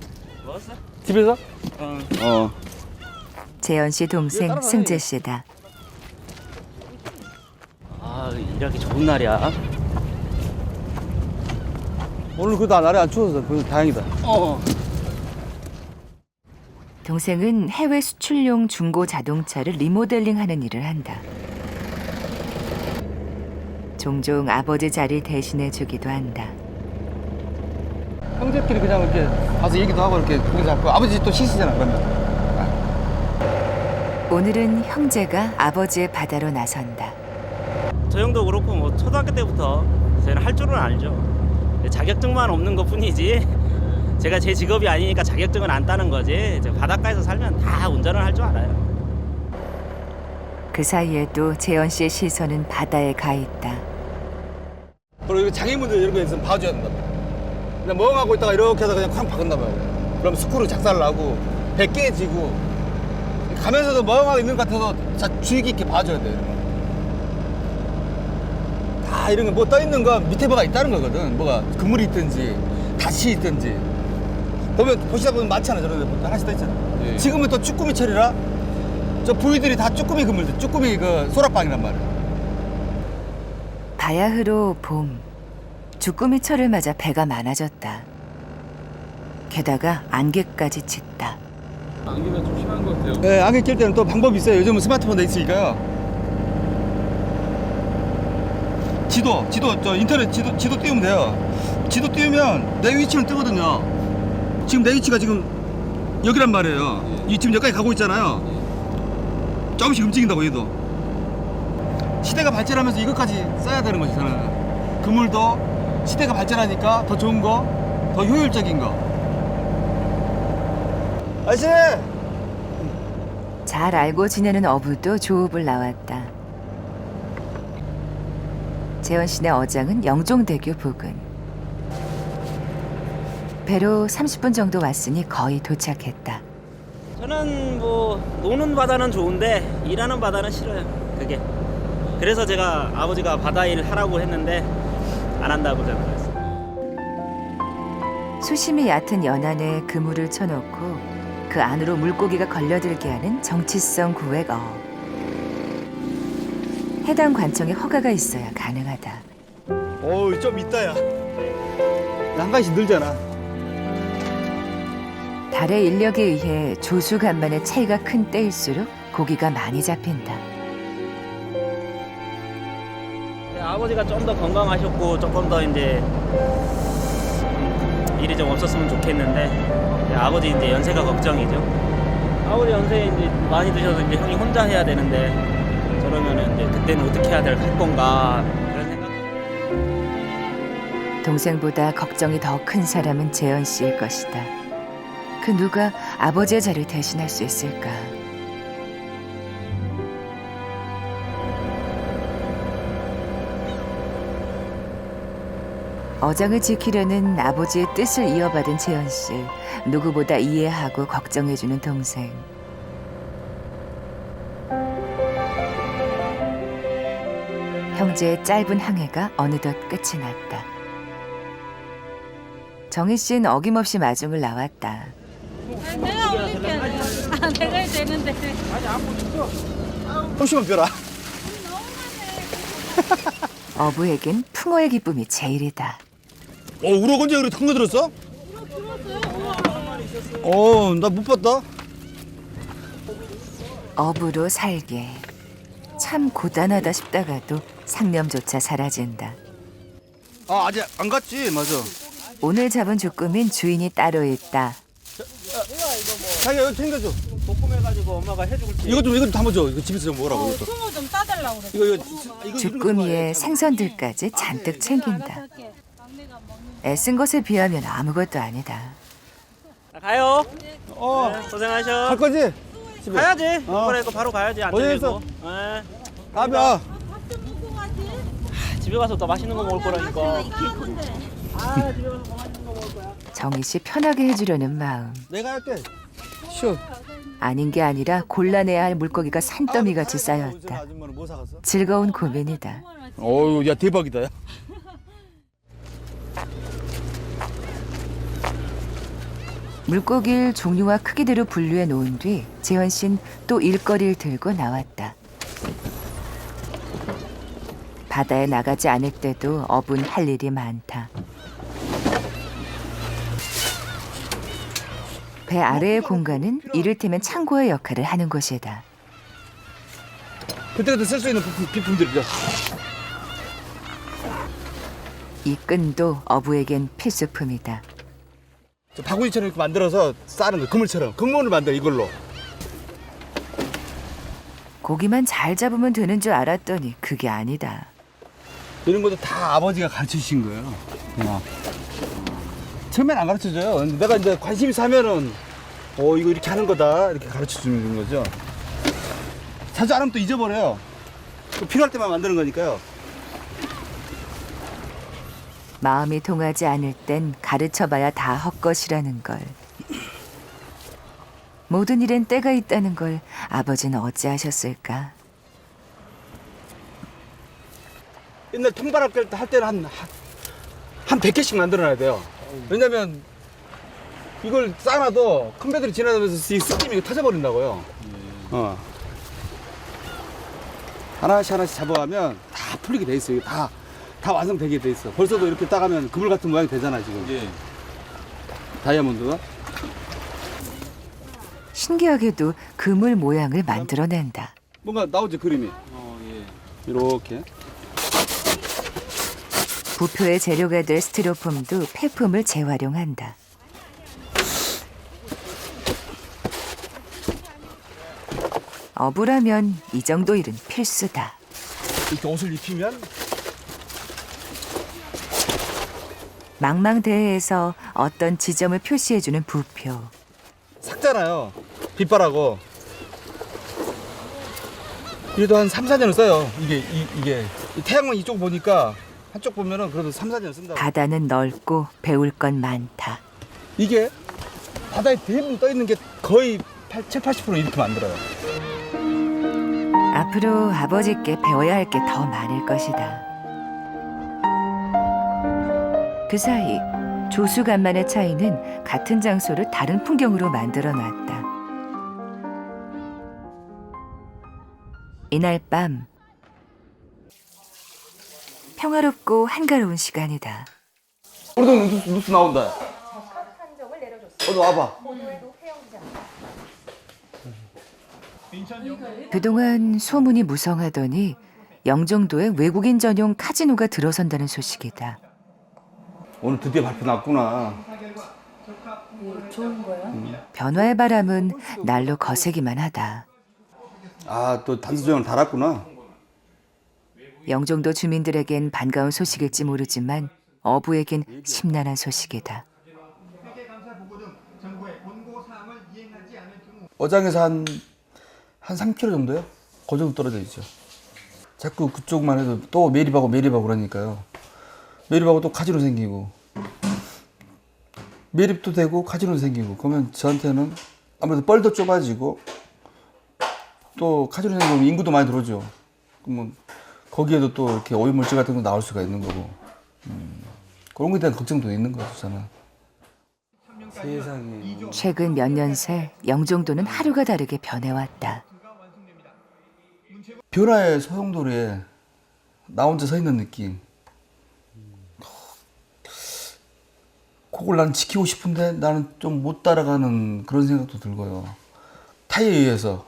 먹었어? 집에서? 어. 재현 씨 동생 승재 씨다. 아, 일하기 좋은 날이야. 오늘 그래도 날이 안 추워서 그래도 다행이다. 동생은 해외 수출용 중고 자동차를 리모델링하는 일을 한다. 종종 아버지 자리를 대신해 주기도 한다. 형제끼리 그냥 이렇게 가서 얘기도 하고 이렇게 고기 잡고 아버지 또 쉬시잖아 그러면. 오늘은 형제가 아버지의 바다로 나선다. 저 형도 그렇고 뭐 초등학교 때부터 저희는 할 줄은 알죠. 자격증만 없는 것 뿐이지. 제가 제 직업이 아니니까 자격증은 안 따는 거지. 바닷가에서 살면 다 운전을 할 줄 알아요. 그 사이에도 재현 씨의 시선은 바다에 가 있다. 그리고 장애인분들 이런 거 있으면 봐줘야 된다. 그냥 멍하고 있다가 이렇게 하다가 그냥 쾅 박았나 봐요. 그럼 스크류 작살 나고 배 깨지고 가면서도 멍하고 있는 것 같아서 자 주의 깊게 봐줘야 돼. 이런 거. 다 이런 거 뭐 떠 있는 거 밑에 뭐가 있다는 거거든. 뭐가 그물이 있든지 닷이 있든지 보시다 보면 많잖아. 저런 데 보통 하나씩 떠 있잖아. 예. 지금은 또 쭈꾸미철이라 저 부위들이 다 쭈꾸미 그물들, 쭈꾸미 그 소라빵이란 말이야. 바야흐로 봄. 주꾸미철을 맞아 배가 많아졌다. 게다가 안개까지 짙다. 안개가 좀 심한 것 같아요. 네, 안개 낄 때는 또 방법이 있어요. 요즘은 스마트폰 돼 있으니까요. 지도 저 인터넷 지도 띄우면 돼요. 지도 띄우면 내 위치는 뜨거든요. 지금 내 위치가 지금 여기란 말이에요. 이 지금 여기까지 가고 있잖아요. 조금씩 움직인다고 얘도. 시대가 발전하면서 이것까지 써야 되는 거지 저는. 그물도 시대가 발전하니까 더 좋은 거, 더 효율적인 거. 아저씨! 잘 알고 지내는 어부도 조업을 나왔다. 재현 씨네 어장은 영종대교 부근. 배로 30분 정도 왔으니 거의 도착했다. 저는 뭐 노는 바다는 좋은데 일하는 바다는 싫어요. 그게. 그래서 제가 아버지가 바다 일 하라고 했는데 안 한다고 제가 그랬어요. 수심이 얕은 연안에 그물을 쳐놓고 그 안으로 물고기가 걸려들게 하는 정치성 구획 어업. 해당 관청에 허가가 있어야 가능하다. 어우, 좀 있다, 야. 한 가지씩 늘잖아. 달의 인력에 의해 조수간만의 차이가 큰 때일수록 고기가 많이 잡힌다. 아버지가 좀 더 건강하셨고 조금 더 이제 일이 좀 없었으면 좋겠는데 아버지 이제 연세가 걱정이죠. 아버지 연세 이제 많이 드셔서 이제 형이 혼자 해야 되는데 저러면은 이제 그때는 어떻게 해야 될 건가 그런 생각. 동생보다 걱정이 더 큰 사람은 재현 씨일 것이다. 그 누가 아버지의 자리를 대신할 수 있을까? 어장을 지키려는 아버지의 뜻을 이어받은 재현 씨. 누구보다 이해하고 걱정해주는 동생. 형제의 짧은 항해가 어느덧 끝이 났다. 정희 씨는 어김없이 마중을 나왔다. 내가 올릴게. 내가 해야 되는데. 혹시만 벼라. 어부에겐 풍어의 기쁨이 제일이다. 우럭 언제 그렇게 큰 거 들었어? 나 못 봤다. 어부로 살게. 참 고단하다 싶다가도 상념조차 사라진다. 아직 안 갔지, 맞아. 오늘 잡은 주꾸미는 주인이 따로 있다. 자기가 이거 챙겨줘. 볶음해가지고 엄마가 해주고. 이거 좀 담아줘. 이거 집에서 좀 먹으라고. 이것도. 숭어 좀 싸달라고 그래. 이거 주꾸미에 생선들까지 잔뜩 챙긴다. 애쓴 것에 비하면 아무것도 아니다. 가요. 네, 고생하셔. 갈 거지? 집에. 가야지. 이번에 바로 가야지. 안 어디 들리고. 있어? 네. 가봐. 집에 가서 또 맛있는 거 먹을 거라니까. 정희 씨 편하게 해주려는 마음. 내가 할게. 쉬어. 아닌 게 아니라 골라내야 할 물고기가 산더미같이 쌓였다. 아줌마는 뭐 사갔어? 즐거운 고민이다. 어유, 야 대박이다. 야. 물고기를 종류와 크기대로 분류해 놓은 뒤 재현 씨는 또 일거리를 들고 나왔다. 바다에 나가지 않을 때도 어분 할 일이 많다. 배 아래의 공간은 이를테면 창고의 역할을 하는 곳이다. 그때그때 쓸 수 있는 비품들이죠. 이 끈도 어부에겐 필수품이다. 바구니처럼 이렇게 만들어서 싸는 거, 그물처럼. 그물을 만들어 이걸로. 고기만 잘 잡으면 되는 줄 알았더니 그게 아니다. 이런 것도 다 아버지가 가르쳐 주신 거예요. 그냥. 처음엔 안 가르쳐 줘요. 근데 내가 이제 관심 있어 하면은 이거 이렇게 하는 거다 이렇게 가르쳐 주는 거죠. 자주 안 하면 또 잊어버려요. 또 필요할 때만 만드는 거니까요. 마음이 통하지 않을 땐 가르쳐봐야 다 헛것이라는 걸. 모든 일엔 때가 있다는 걸 아버지는 어찌하셨을까? 옛날 통발할 때 할 때는 한 100개씩 만들어놔야 돼요. 왜냐면 이걸 쌓아놔도 큰 배들이 지나가면서 이 습김이 터져버린다고요. 하나씩 잡아가면 다 풀리게 돼 있어요. 다 완성되게 돼 있어. 벌써도 이렇게 따가면 그물 같은 모양이 되잖아 지금. 예. 다이아몬드가. 신기하게도 그물 모양을 만들어낸다. 뭔가 나오죠 그림이. 예. 이렇게. 부표의 재료가 될 스티로폼도 폐품을 재활용한다. 어부라면 이 정도 일은 필수다. 이렇게 옷을 입히면 망망대해에서 어떤 지점을 표시해주는 부표. 삭잖아요. 빛바라고. 그래도 한 3, 4년을 써요. 이게 태양광 이쪽 보니까 한쪽 보면은 그래도 3, 4년 쓴다고. 바다는 넓고 배울 건 많다. 이게 바다에 대부분 떠 있는 게 거의 7, 80% 이렇게 만들어요. 앞으로 아버지께 배워야 할 게 더 많을 것이다. 그 사이 조수간만의 차이는 같은 장소를 다른 풍경으로 만들어 놨다. 이날 밤 평화롭고 한가로운 시간이다. 우리도 뉴스 나온다. 어디 와봐. 그동안 소문이 무성하더니 영종도에 외국인 전용 카지노가 들어선다는 소식이다. 오늘 드디어 발표 났구나. 변화의 바람은 날로 거세기만 하다. 또 단수정을 달았구나. 영종도 주민들에겐 반가운 소식일지 모르지만 어부에겐 심란한 소식이다. 어장에서 한 3km 정도요? 그 정도 떨어져 있죠. 자꾸 그쪽만 해도 또 매립하고 그러니까요. 매립하고 또 카지노 생기고 매립도 되고 카지노 생기고 그러면 저한테는 아무래도 뻘도 좁아지고 또 카지노 생기면 인구도 많이 들어오죠. 그러면 거기에도 또 이렇게 오염물질 같은 거 나올 수가 있는 거고 그런 거에 대한 걱정도 있는 거죠 저는. 세상에. 최근 몇 년 새 영종도는 하루가 다르게 변해왔다. 변화의 소용돌이에 나 혼자 서 있는 느낌. 그걸 난 지키고 싶은데 나는 좀 못 따라가는 그런 생각도 들고요. 타이에 의해서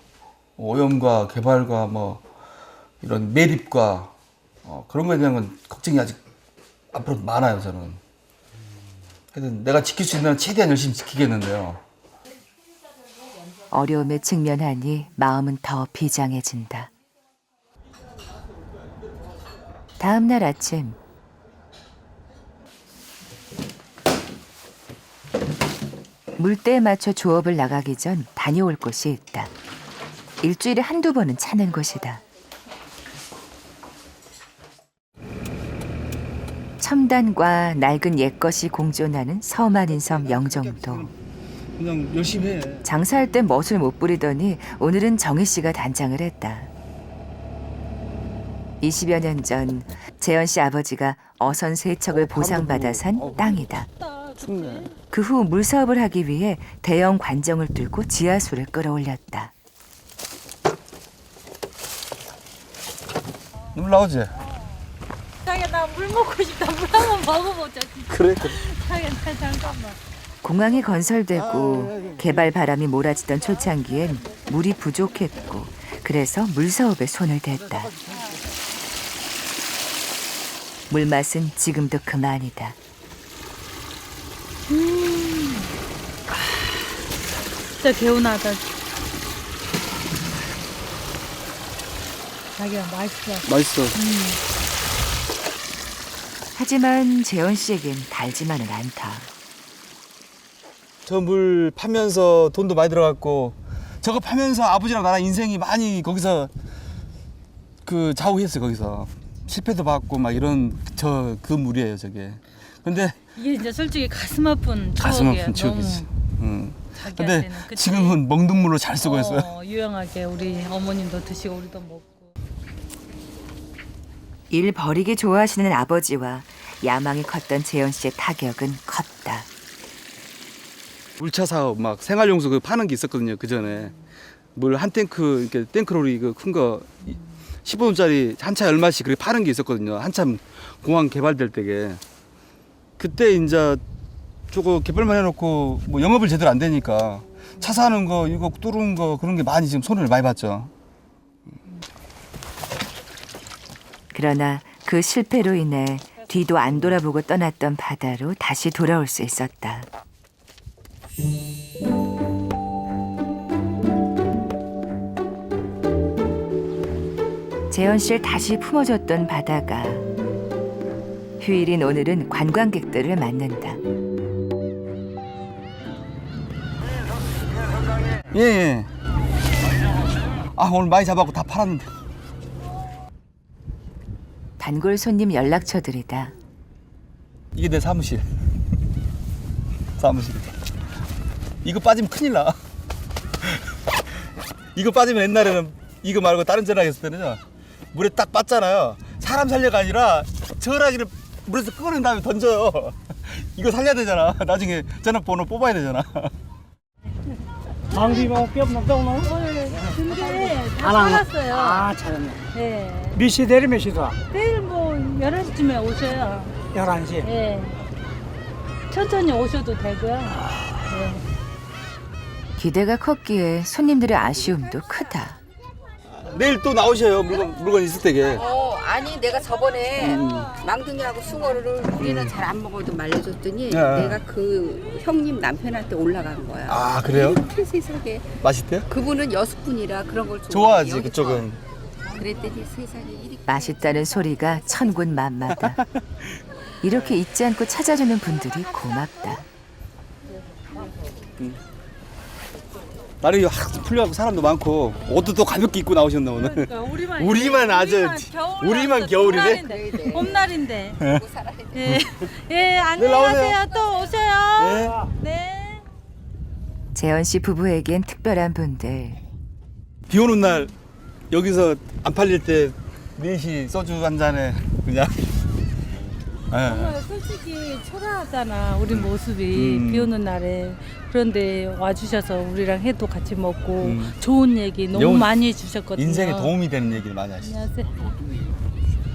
오염과 개발과 뭐 이런 매립과 그런 거에 대한 건 걱정이 아직 앞으로 많아요 저는. 하여튼 내가 지킬 수 있는 한 최대한 열심히 지키겠는데요. 어려움에 직면하니 마음은 더 비장해진다. 다음 날 아침 물때에 맞춰 조업을 나가기 전 다녀올 곳이 있다. 일주일에 한두 번은 찾는 곳이다. 첨단과 낡은 옛것이 공존하는 섬 아닌 섬 영종도. 그냥 열심히 해. 장사할 땐 멋을 못 부리더니 오늘은 정희 씨가 단장을 했다. 20여 년 전 재현 씨 아버지가 어선 세척을 보상받아 산 땅이다. 그 후 물사업을 하기 위해 대형 관정을 뚫고 지하수를 끌어올렸다. 물 나오지? 자기야 나 물 먹고 싶다. 물 한번 먹어보자. 그래. 자기야 잠깐만. 공항이 건설되고 개발 바람이 몰아치던 초창기엔 물이 부족했고 그래서 물사업에 손을 댔다. 물맛은 지금도 그만이다. 진짜 개운하다. 자기야 맛있어. 맛있어. 하지만 재현 씨에겐 달지만은 않다. 저 물 파면서 돈도 많이 들어갔고 저거 파면서 아버지랑 나랑 인생이 많이 거기서 그 좌우했어요. 거기서 실패도 받고 막 이런 그 물이에요 저게. 근데 이게 진짜 솔직히 가슴 아픈 가슴 추억이야. 아픈 추억이지. 너무 근데 자기한테는. 그치? 지금은 먹는 물로 잘 쓰고 있어요. 유용하게 우리 어머님도 드시고 우리도 먹고. 일 버리기 좋아하시는 아버지와 야망이 컸던 재현 씨의 타격은 컸다. 물차 사업 막 생활용수 그 파는 게 있었거든요. 그 전에 물 한 탱크 이렇게 탱크로리 그 큰 거 15원짜리 한 차에 얼마씩 그렇게 파는 게 있었거든요. 한참 공항 개발될 때게 그때 이제 저거 개발만 해놓고 뭐 영업을 제대로 안 되니까 차 사는 거 이거 뚫은 거 그런 게 많이 지금 손해를 많이 봤죠. 그러나 그 실패로 인해 뒤도 안 돌아보고 떠났던 바다로 다시 돌아올 수 있었다. 재현 씨를 다시 품어줬던 바다가 휴일인 오늘은 관광객들을 만난다. 예. 아 오늘 많이 잡았고 다 팔았는데. 단골 손님 연락처들이다. 이게 내 사무실. 사무실. 이거 빠지면 큰일 나. 이거 빠지면 옛날에는 이거 말고 다른 전화했을 때는요. 물에 딱 빠잖아요. 사람 살려가 아니라 전화기를 물에서 꺼낸 다음에 던져요. 이거 살려야 되잖아. 나중에 전화번호 뽑아야 되잖아. 근데 다 팔았어요. 아, 잘했네. 네. 몇 시 내리 몇 시다? 내일 뭐 11시쯤에 오셔요. 11시. 네. 천천히 오셔도 되고요. 네. 기대가 컸기에 손님들의 아쉬움도 크다. 내일 또 나오셔요. 물건 있을 때게. 아니 내가 저번에 망둥이하고 숭어를 우리는 잘 안 먹어도 말려줬더니 네. 내가 그 형님 남편한테 올라간 거야. 아 그래요? 이렇게 세상에 맛있대요? 그분은 여수분이라 그런 걸 좋아하지 여기서 그쪽은. 그랬더니 세상에 이렇게 맛있다는 소리가 천군만마다. 이렇게 잊지 않고 찾아주는 분들이 고맙다. 날이 확 풀려갖고 사람도 많고 옷도 또 가볍게 입고 나오셨나 오늘. 그러니까 우리만 아주 우리만 겨울이래. 봄날인데. 먹고 살아야 돼. 예. 예, 안녕하세요. 또 오셔요. 네. 재현 씨 부부에겐 특별한 분들. 비 오는 날 여기서 안 팔릴 때 4시 소주 한 잔에 그냥. 정말 솔직히 초라하잖아 우리 모습이 비 오는 날에. 그런데 와주셔서 우리랑 회도 같이 먹고 좋은 얘기 너무 영혼- 많이 해주셨거든요. 인생에 도움이 되는 얘기를 많이 하시죠. 안녕하세요.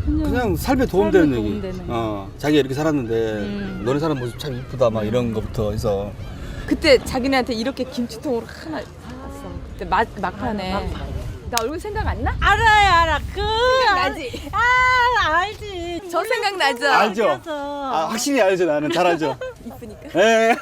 그냥 삶에 도움되는 삶에 얘기. 도움되는. 자기가 이렇게 살았는데 너네 사람 모습 참 이쁘다 막 이런 거부터 해서. 그때 자기네한테 이렇게 김치통으로 하나 사왔어. 그때 막판에. 나 얼굴 생각 안 나? 알아. 생각나지? 알지. 저 생각나죠? 알죠? 몰라서. 아, 확실히 알죠. 나는 잘 알죠. 이쁘니까. 예.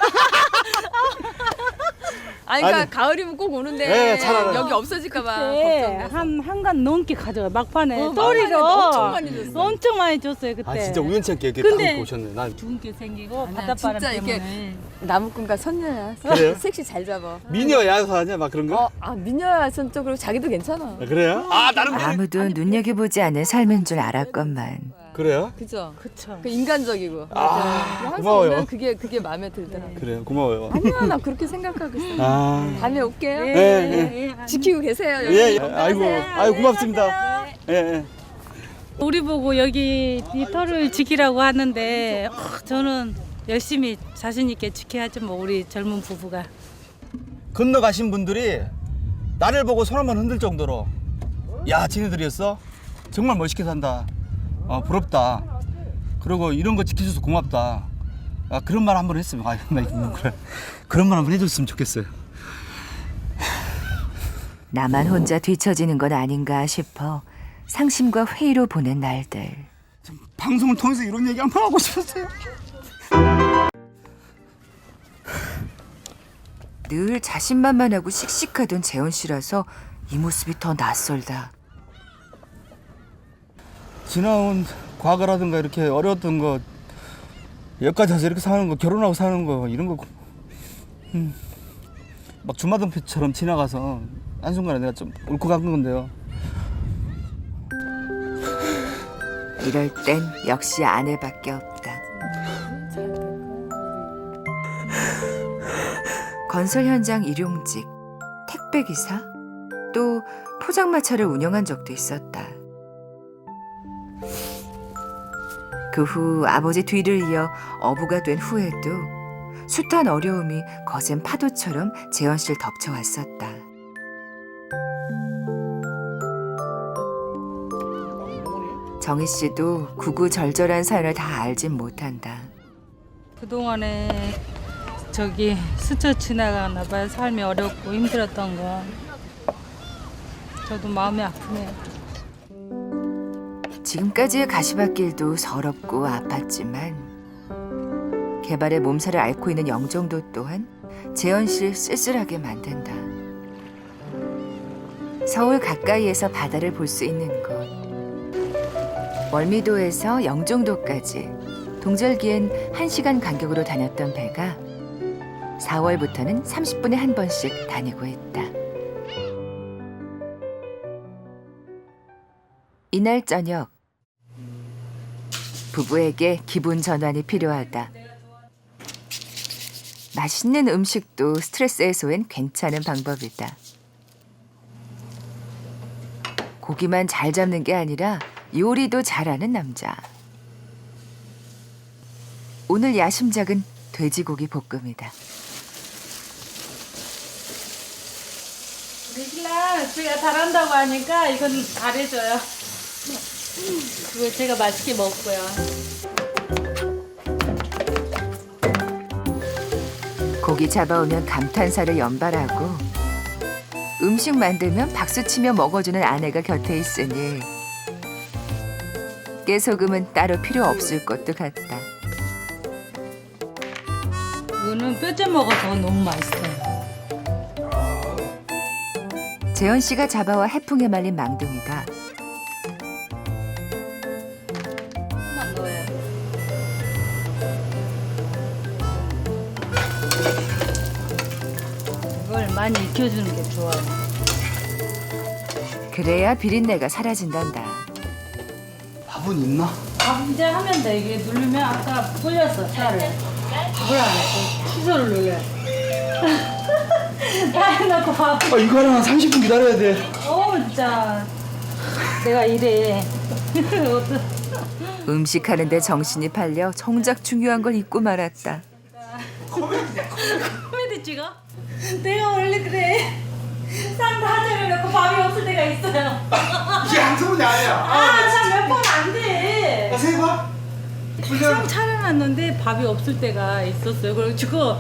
아니, 그러니까 아니. 가을이면 꼭 오는데 네, 잘 알아요. 여기 없어질까봐 그때 걱정돼서. 한간 넘게 가져가 막판에 막판에 또리로 엄청 많이 줬어. 엄청 많이 줬어요 그때. 아 진짜 우연치 않게 이렇게 근데- 딱 오셨네. 난 좋은 게 생기고 아니야, 바닷바람 진짜 이렇게 때문에. 나무꾼과 선녀야. 그래요? 섹시 잘 잡아. 미녀 야수 하냐 막 그런 거? 미녀야선 쪽으로 자기도 괜찮아. 그래요? 아 나는 아무도 눈여겨보지 않은 삶인 줄 알았건만 그래요? 그죠? 그쵸. 그 인간적이고. 아, 항상 고마워요. 오면 그게 마음에 들더라고요. 그래요. 고마워요. 아니야, 나 그렇게 생각하고 있어요. 아. 다음에 올게요. 예, 지키고 계세요. 여기. 예, 예. 아이고 고맙습니다. 예, 예. 우리 보고 여기 이 터를 지키라고 하는데 저는 열심히 자신 있게 지켜야지 뭐 우리 젊은 부부가. 건너가신 분들이 나를 보고 손 한번 흔들 정도로 야, 지네들이었어? 정말 멋있게 산다. 부럽다. 그리고 이런 거 지켜줘서 고맙다. 그런 말 한번 했으면 그런 말 한번 해줬으면 좋겠어요. 나만 혼자 뒤처지는 건 아닌가 싶어 상심과 회의로 보낸 날들. 방송을 통해서 이런 얘기 한번 하고 싶었어요. 늘 자신만만하고 씩씩하던 재원 씨라서 이 모습이 더 낯설다. 지나온 과거라든가 이렇게 어려웠던 거, 여기까지 와서 이렇게 사는 거, 결혼하고 사는 거 이런 거 막 주마등처럼 지나가서 한순간에 내가 좀 울컥한 건데요. 이럴 땐 역시 아내밖에 없다. 건설 현장 일용직, 택배기사, 또 포장마차를 운영한 적도 있었다. 그 후 아버지 뒤를 이어 어부가 된 후에도 숱한 어려움이 거센 파도처럼 재원 씨를 덮쳐왔었다. 정희 씨도 구구절절한 사연을 다 알진 못한다. 그동안에 저기 스쳐 지나가나 봐요. 삶이 어렵고 힘들었던 거. 저도 마음이 아프네요. 지금까지의 가시밭길도 서럽고 아팠지만 개발의 몸살을 앓고 있는 영종도 또한 재현 씨를 쓸쓸하게 만든다. 서울 가까이에서 바다를 볼 수 있는 곳. 월미도에서 영종도까지 동절기엔 1시간 간격으로 다녔던 배가 4월부터는 30분에 한 번씩 다니고 있다. 이날 저녁 부부에게 기분 전환이 필요하다. 맛있는 음식도 스트레스 해소엔 괜찮은 방법이다. 고기만 잘 잡는 게 아니라 요리도 잘하는 남자. 오늘 야심작은 돼지고기 볶음이다. 우리 신랑 제가 잘한다고 하니까 이건 잘해줘요. 그거 제가 맛있게 먹고요. 고기 잡아오면 감탄사를 연발하고 음식 만들면 박수치며 먹어주는 아내가 곁에 있으니 깨소금은 따로 필요 없을 것도 같다. 이거는 뼈째 먹어서 너무 맛있어요. 재현 씨가 잡아와 해풍에 말린 망둥이다. 조금만 넣어요. 이걸 많이 익혀주는 게 좋아요. 그래야 비린내가 사라진단다. 밥은 있나? 밥 이제 하면 돼. 이게 누르면 아까 불렸어 쌀을. 밥을 안 했고 취소를 눌러요. 다 해놓고 밥. 이거 하나 한 30분 기다려야 돼. 진짜 내가 이래. 음식하는데 정신이 팔려 정작 중요한 걸 잊고 말았다. 코미디 찍어? 내가 원래 그래. 쌈 다 차려놓고 밥이 없을 때가 있어요. 이게 한꺼번이 아니야. 참 몇 번 안 돼. 세 번? 쌈 차려놨는데 밥이 없을 때가 있었어요. 그래가지고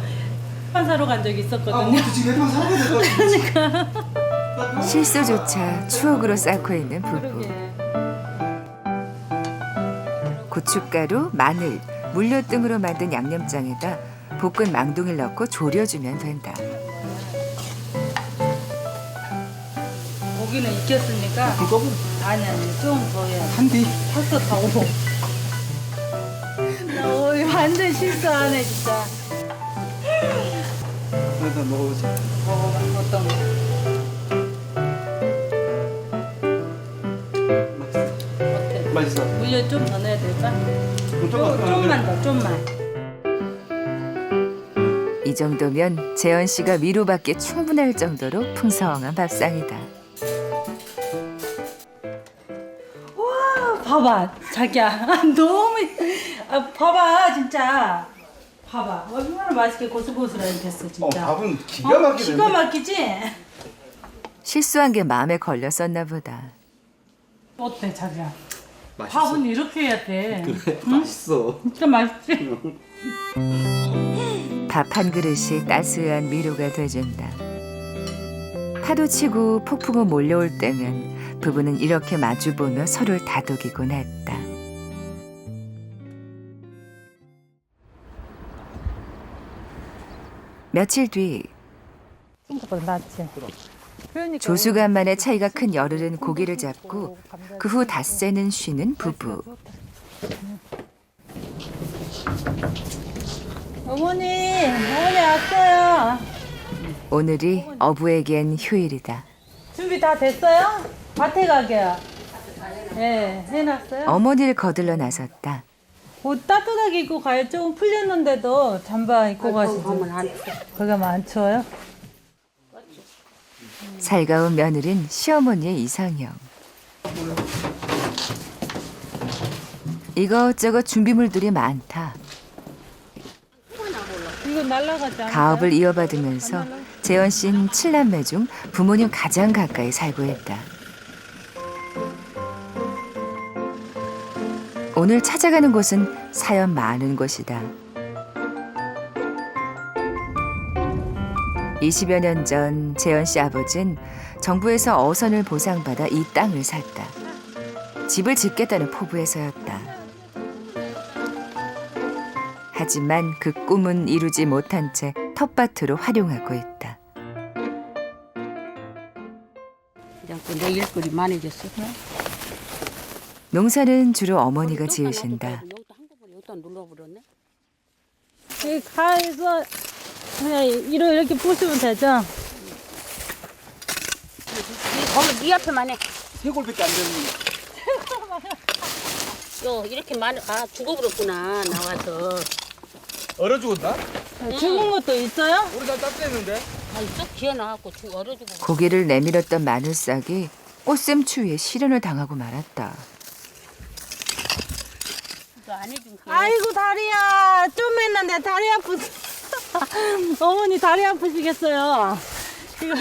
밥 사러 간 적이 있었거든요. 지금 몇번 사야 될 것 같아. 실수조차 추억으로 쌓고 있는 부부. 그러게. 고춧가루, 마늘, 물엿 등으로 만든 양념장에다 볶은 망둥이를 넣고 졸여주면 된다. 고기는 익혔으니까. 불꺼분? 아니 좀 더 해야 돼. 한디. 파스타 다 오고. 나 완전 실수하네 진짜. 일단 먹어보자. 먹어봐 어떤 거. 어때? 맛있어. 물엿 좀 더 넣어야 될까? 조금만 좀만 더, 좀만. 이 정도면 재현 씨가 위로받기에 충분할 정도로 풍성한 밥상이다. 봐봐, 자기야. 너무 봐봐, 진짜. 봐봐, 얼마나 맛있게 고슬고슬하게 됐어, 진짜. 밥은 기가 막히네. 기가 막히지? 실수한 게 마음에 걸렸었나 보다. 어때, 자기야? 맛있어. 밥은 이렇게 해야 돼. 그래, 맛있어. 진짜 맛있지? 밥 한 그릇이 따스한 위로가 돼준다. 파도 치고 폭풍우 몰려올 때면 부부는 이렇게 마주보며 서로를 다독이곤 했다. 며칠 뒤 생각보다 낫지? 그러니까 조수간만의 차이가 큰 열흘은 고기를 잡고 그 후 닷새는 쉬는 부부. 어머니 왔어요. 오늘이 어부에겐 휴일이다. 준비 다 됐어요? 밭에 가게요. 네, 해놨어요. 어머니를 거들러 나섰다. 옷 따뜻하게 입고 가요. 조금 풀렸는데도 잠바 입고 가시죠. 거기가 안 추워요? 살가운 며느린 시어머니의 이상형. 이것저것 준비물들이 많다. 이거 날라가지 않아요? 가업을 이어받으면서 재현 씨는 7남매 중 부모님 가장 가까이 살고 있다. 오늘 찾아가는 곳은 사연 많은 곳이다. 20여 년 전 재현 씨 아버지는 정부에서 어선을 보상받아 이 땅을 샀다. 집을 짓겠다는 포부에서였다. 하지만 그 꿈은 이루지 못한 채 텃밭으로 활용하고 있다. 그냥 내 일거리 많아졌어. 농사는 주로 어머니가 지으신다. 여기다 한꺼번에 여기다 눌러버렸네. 이 가에서 그냥 이렇게 부시면 되죠? 거기 네 앞에만 해. 세 골밖에 안 되는. 요 이렇게 많이 죽어버렸구나 나와서. 얼어 죽었나? 죽은 것도 있어요? 우리 다 따뜻했는데. 쏙 기어나갖고 얼어주고. 고개를 내밀었던 마늘싹이 꽃샘추위에 실현을 당하고 말았다. 안 해준 게. 아이고 다리야. 좀 했는데 다리 아프. 어머니 다리 아프시겠어요. 이거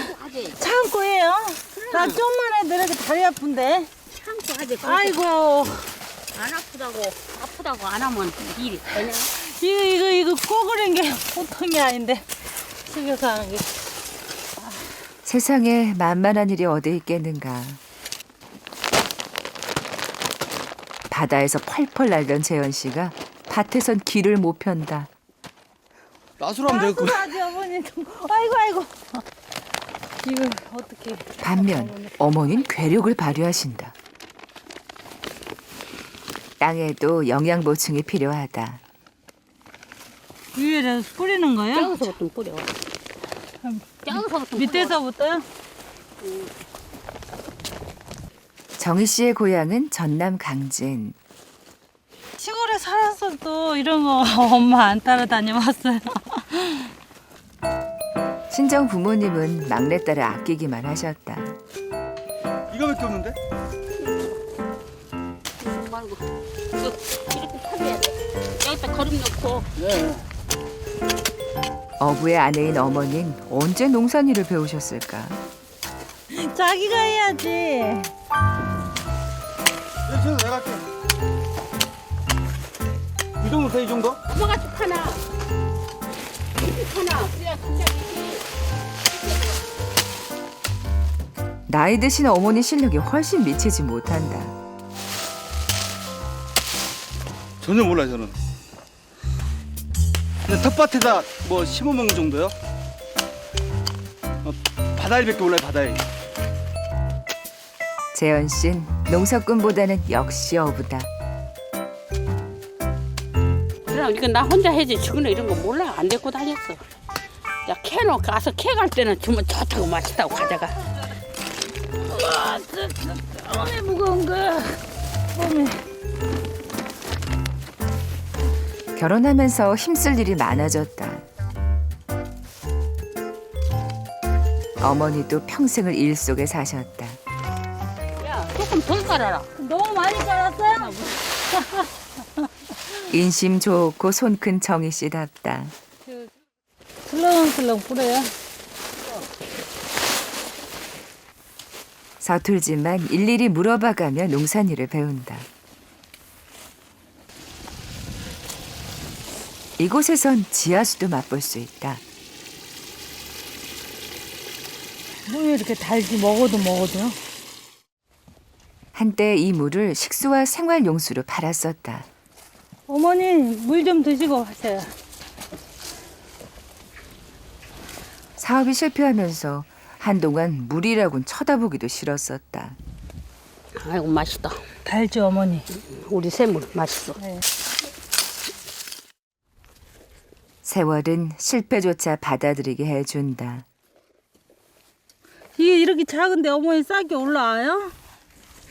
참고 해요. 나 좀만 해도 이렇게 다리 아픈데. 참고 하지. 아이고. 안 아프다고 안 하면 일이 되냐? 이거 꼬그린 게 보통이 아닌데. 집에서 하는 게. 세상에 만만한 일이 어디 있겠는가. 바다에서 펄펄 날던 재현 씨가 밭에선 길을 못 편다. 나수라면 되겠고. 하지 어머니. 아이고. 이거 어떻게? 반면 어머니는 괴력을 발휘하신다. 땅에도 영양 보충이 필요하다. 위에서 뿌리는 거예요? 작아서부터 뿌려. 작아서부터 밑에서부터요? 정희 씨의 고향은 전남 강진. 시골에 살았어도 이런 거 엄마 안 따라다녀봤어요. 친정 부모님은 막내딸을 아끼기만 하셨다. 이거밖에 없는데? 말고 이렇게 타줘야 돼. 여기다 거름 넣고. 어부의 아내인 어머니는 언제 농산일을 배우셨을까? 자기가 해야지. 저는 내가 할게. 이 정도 돼, 이 정도? 그거같이 파나. 이렇게 파나. 그래야 진짜 나이 드신 어머니 실력이 훨씬 미치지 못한다. 전혀 몰라요, 저는. 그냥 텃밭에다 뭐 심어먹는 정도요? 바다일밖에 몰라요, 바다일. 재현 씨는 농사꾼보다는 역시 어부다. 그럼 이거 나 혼자 해야지. 지금은 이런 거 몰라. 안 데리고 다녔어. 야, 캐노 가서 캐 갈 때는 주면 좋다고 맛있다고 가져가. 어머니 무거운 거. 어머니. 결혼하면서 힘쓸 일이 많아졌다. 어머니도 평생을 일 속에 사셨다. 야, 조금 덜 깔아라. 너무 많이 깔았어요? 인심 좋고 손 큰 정희 씨답다. 슬렁슬렁 뿌려요. 서툴지만 일일이 물어봐가며 농산일을 배운다. 이곳에선 지하수도 맛볼 수 있다. 왜 이렇게 달지? 먹어도. 한때 이 물을 식수와 생활용수로 팔았었다. 어머니 물 좀 드시고 가세요. 사업이 실패하면서 한동안 물이라곤 쳐다보기도 싫었었다. 아이고 맛있다. 달죠 어머니. 우리 샘물 맛있어. 네. 세월은 실패조차 받아들이게 해준다. 이게 이렇게 작은데 어머니 싹이 올라와요?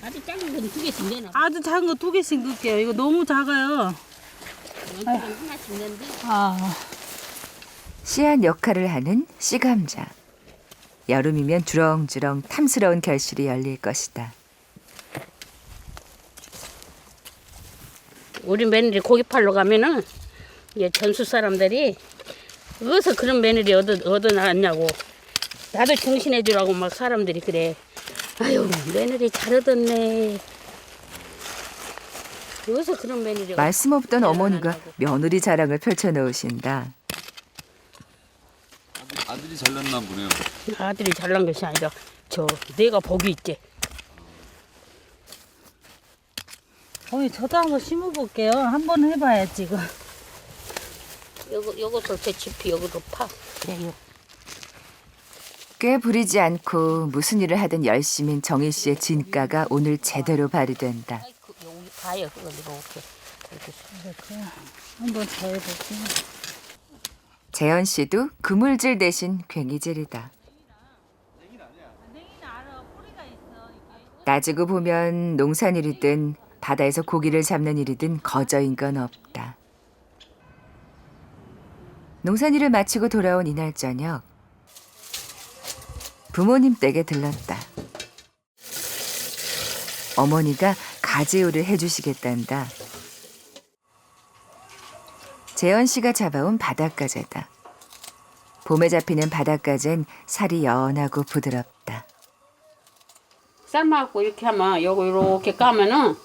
아주 작은 건 2개씩 내놔. 아주 작은 거 2개씩 넣을게요. 이거 너무 작아요. 하나씩 내는데. 아, 씨앗 역할을 하는 씨감자. 여름이면 주렁주렁 탐스러운 결실이 열릴 것이다. 우리 며느리 고기 팔러 가면은 이제 전수 사람들이 어디서 그런 며느리 얻어놨냐고. 나도 정신해 주라고 막 사람들이 그래. 아유 며느리 잘 얻었네. 어디서 그런 며느리. 말씀 없던 어머니가 며느리 자랑을 펼쳐놓으신다. 아들이 잘났나 보네요. 아들이 잘난 것이 아니라 내가 복이 있지. 어머니 저도 한번 심어볼게요. 한번 해봐야지 이거. 요것도 대치피 요것도 파. 그래요. 꽤 부리지 않고 무슨 일을 하든 열심인 정희 씨의 진가가 오늘 제대로 발휘된다. 여기 봐요 그거 이렇게. 이렇게 한번 더 해볼게요. 재현 씨도 그물질 대신 괭이질이다. 따지고 보면 농산일이든 바다에서 고기를 잡는 일이든 거저인 건 없다. 농산일을 마치고 돌아온 이날 저녁 부모님 댁에 들렀다. 어머니가 가재요리를 해주시겠단다. 재현 씨가 잡아온 바닷가재다. 봄에 잡히는 바닷가재는 살이 연하고 부드럽다. 삶아갖고 이렇게 하면 요거 이렇게 까면은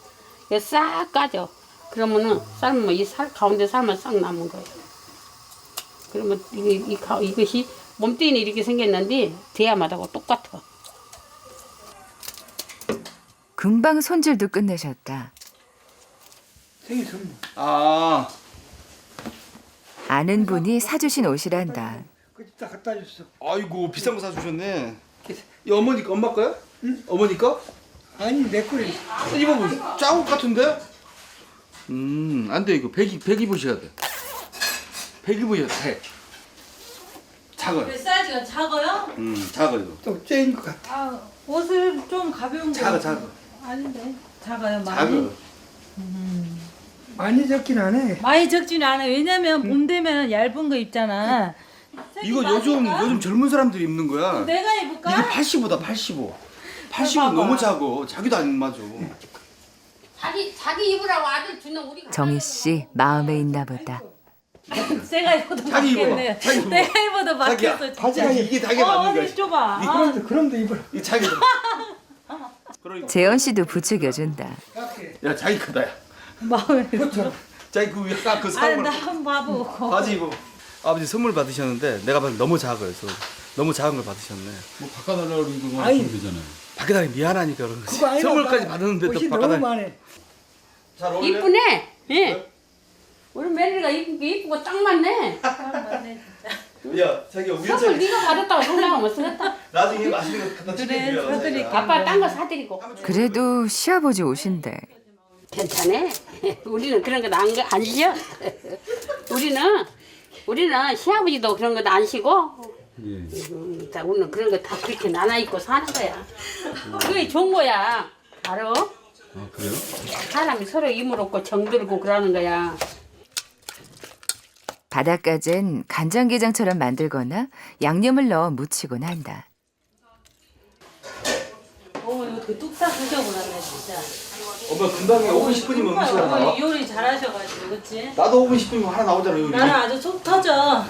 이거 싹 까져. 그러면은 삶으면 이 살 가운데 살만 싹 남은 거예요. 그러면 이것이 몸뚱이는 이렇게 생겼는데 대야마다고 똑같아. 금방 손질도 끝내셨다. 생일 선물. 아, 아는 분이 사주신 옷이란다. 그때 갖다 줬어. 아이고 비싼 거 사주셨네. 이 어머니 거, 엄마 거야? 응? 어머니 거? 아니 내 거래. 이거 뭐 짜옷 같은데? 안 돼. 이거 100 입으셔야 돼. 100 입으셔야 돼. 작아요. 사이즈가 작아요? 작아 이거. 또 째인 것 같아. 아, 옷을 좀 가벼운 거. 작아. 아닌데. 작아요, 많이. 작아. 많이 적긴 안 해. 많이 적지는 않아요. 왜냐면 봄 되면 얇은 거 입잖아. 이거 요즘 젊은 사람들이 입는 거야. 내가 입을까? 이게 85다 85. 80은 너무 작어. 자기도 안 맞아. 자기 입으라고 아들 주는 우리가. 정희 씨 마음에 있나 보다. 내가 입어도 자기 입어봐. 맞겠네. 자기 입어봐. 내가 입어도 자기야, 맞겠어. 바지가 이게 자기가 맞는 거야. 좁아. 그럼도 입어라. 이 자기. 재현 씨도 부추겨준다. 야 자기 크다 야. 마음에 자기 그 약간 그 아니 사물 나 한번 봐보고. 바지 입어. 아버지 선물 받으셨는데 내가 봤을 때 너무 작아요. 너무 작은 걸 받으셨네. 뭐 바꿔달라고 그러는 거 하시면 되잖아요. 밖에다 미안하니까 그런 거지. 그거 아니라 선물까지 나 받았는데 또 옷이 너무 밖에다. 많네. 잘 어울려? 이쁘네. 예. 우리 며느리가 이쁘고 딱 맞네. 야 자기가 우리 선물 네가 받았다고 생각하면 쓰겠다. 나중에 맛있는 거 갖다 그래, 주면 사드릴게. 아빠 딴 거 사드리고. 그래도 시아버지 옷인데. 괜찮아. 우리는 그런 거 안 쉬어. 우리는 시아버지도 그런 것도 안 쉬고. 우리는 그런 거 다 그렇게 나눠 입고 사는 거야. 그게 좋은 거야. 알아? 아 그래요? 사람이 서로 힘을 얻고 정들고 그러는 거야. 바닷가재는 간장게장처럼 만들거나 양념을 넣어 무치곤 한다. 어머니 어떻게 뚝딱 하셔보라네 진짜. 엄마 금방에 5분 10분이면 음식 하나 나와. 어머니 요리 잘하셔가지고 그치? 나도 5분 10분이면 하나 나오잖아 요리. 나는 아주 속 터져.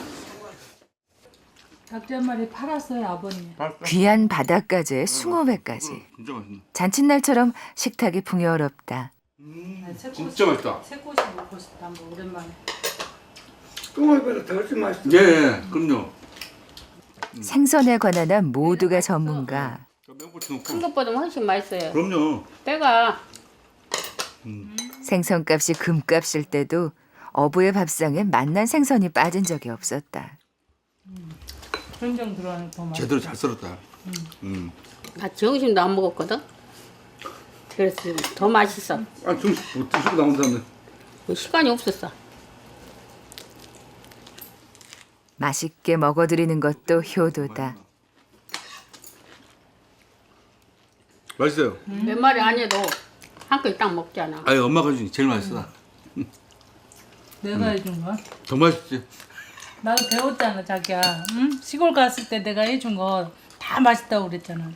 닭 한 마리 팔았어요 아버님. 귀한 바닷가재에 숭어회까지. 진짜 맛있네. 잔칫날처럼 식탁이 풍요롭다. 진짜 맛있다. 새꼬시 먹고 싶다 한번 오랜만에. 뚱어배로 덜 맛있어. 예, 그럼요. 생선에 관한 한 모두가 전문가. 맹고추 넣고. 큰 것보다 훨씬 맛있어요. 그럼요. 때가 생선값이 금값일 때도 어부의 밥상에 맛난 생선이 빠진 적이 없었다. 된장 들어가는 더 맛있어. 제대로 잘 썰었다. 나 정심도 안 먹었거든. 그래서 더 맛있어. 아, 좀 뭐 드시고 나온다며. 시간이 없었어. 맛있게 먹어드리는 것도 효도다. 맛있어요. 몇 마리 안 해도 한 끗 딱 먹잖아. 아니 엄마가 해준 게 제일 맛있어. 내가 해준 거야? 더 맛있지. 나도 배웠잖아 자기야. 응? 시골 갔을 때 내가 해준 거 다 맛있다고 그랬잖아.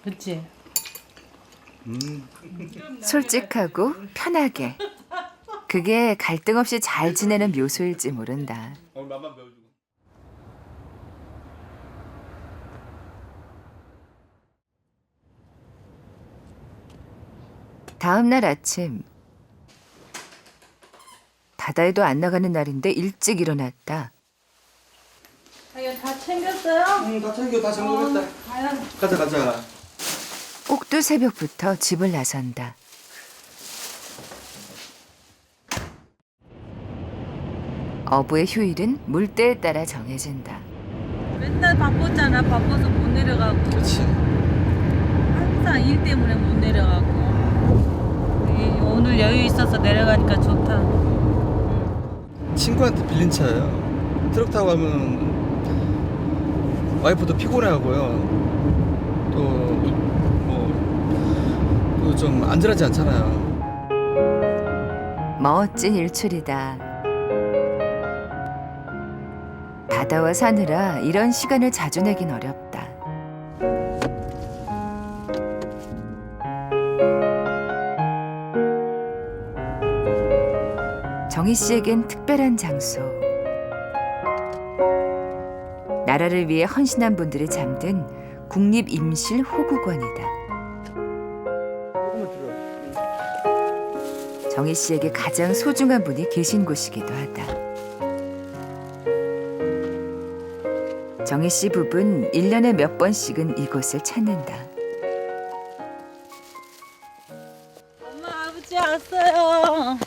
그치? 솔직하고 편하게. 그게 갈등 없이 잘 지내는 묘소일지 모른다. 오늘 맛만 배워주고. 다음 날 아침. 바다에도 안 나가는 날인데 일찍 일어났다. 자기야 다 챙겼어요? 응, 다 챙겨, 다 잠그겠다. 가자, 가자. 꼭두 새벽부터 집을 나선다. 어부의 휴일은 물때에 따라 정해진다. 맨날 바빴잖아. 바빠서 못 내려가고. 그렇지. 항상 일 때문에 못 내려가고. 오늘 여유 있어서 내려가니까 좋다. 친구한테 빌린 차예요. 트럭 타고 가면 와이프도 피곤해하고요. 또 좀 안전하지 않잖아요. 멋진 일출이다. 바다와 사느라 이런 시간을 자주 내긴 어렵다. 정희 씨에겐 특별한 장소. 나라를 위해 헌신한 분들이 잠든 국립임실호국원이다. 정희 씨에게 가장 소중한 분이 계신 곳이기도 하다. 정희 씨 부부는 1년에 몇 번씩은 이곳을 찾는다. 엄마 아버지 왔어요.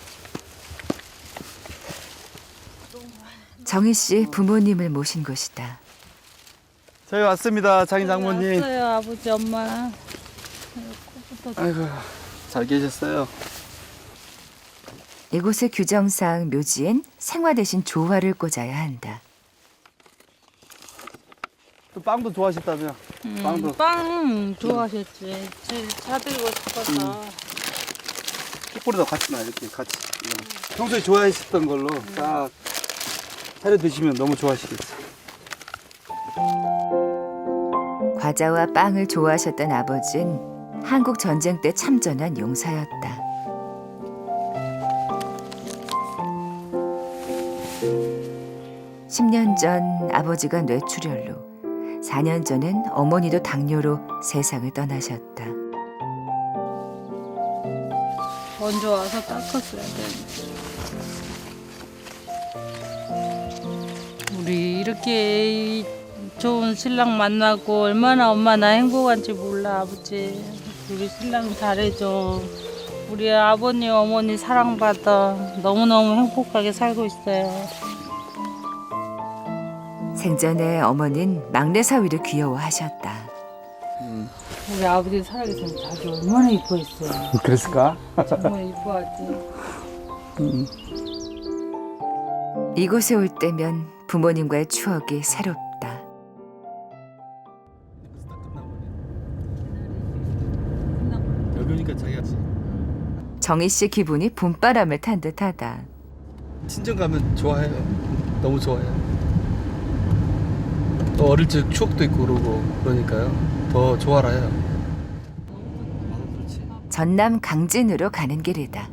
정희 씨 부모님을 모신 곳이다. 저희 왔습니다, 장인 장모님. 왔어요 아버지 엄마. 아이고, 잘 계셨어요. 이곳의 규정상 묘지엔 생화 대신 조화를 꽂아야 한다. 또 빵도 좋아하셨다며. 빵도. 빵 좋아하셨지. 사들고 싶어서. 킥보드도 같이 나 이렇게 같이. 평소에 좋아하셨던 걸로 딱 차려 드시면 너무 좋아하시겠어요. 과자와 빵을 좋아하셨던 아버진 한국 전쟁 때 참전한 용사였다. (10년) 전 아버지가 뇌출혈로, 4년 전엔 어머니도 당뇨로 세상을 떠나셨다. 먼저 와서 닦았어야 돼. 우리 이렇게 좋은 신랑 만나고 얼마나 엄마 나 행복한지 몰라 아버지. 우리 신랑 잘해줘. 우리 아버님 어머니 사랑받아. 너무너무 행복하게 살고 있어요. 생전에 어머니는 막내 사위를 귀여워하셨다. 우리 아버지 살아계시면 자기 얼마나 이뻐했어요. 그랬을까? 정말 이뻐하지. 이곳에 올 때면 부모님과의 추억이 새롭다. 여기 그러니까 자기가 정희 씨 기분이 봄바람을 탄 듯하다. 친정 가면 좋아해요. 너무 좋아해요. 또 어릴 적 추억도 있고 그러고 그러니까요. 더 좋아라 해요. 전남 강진으로 가는 길이다.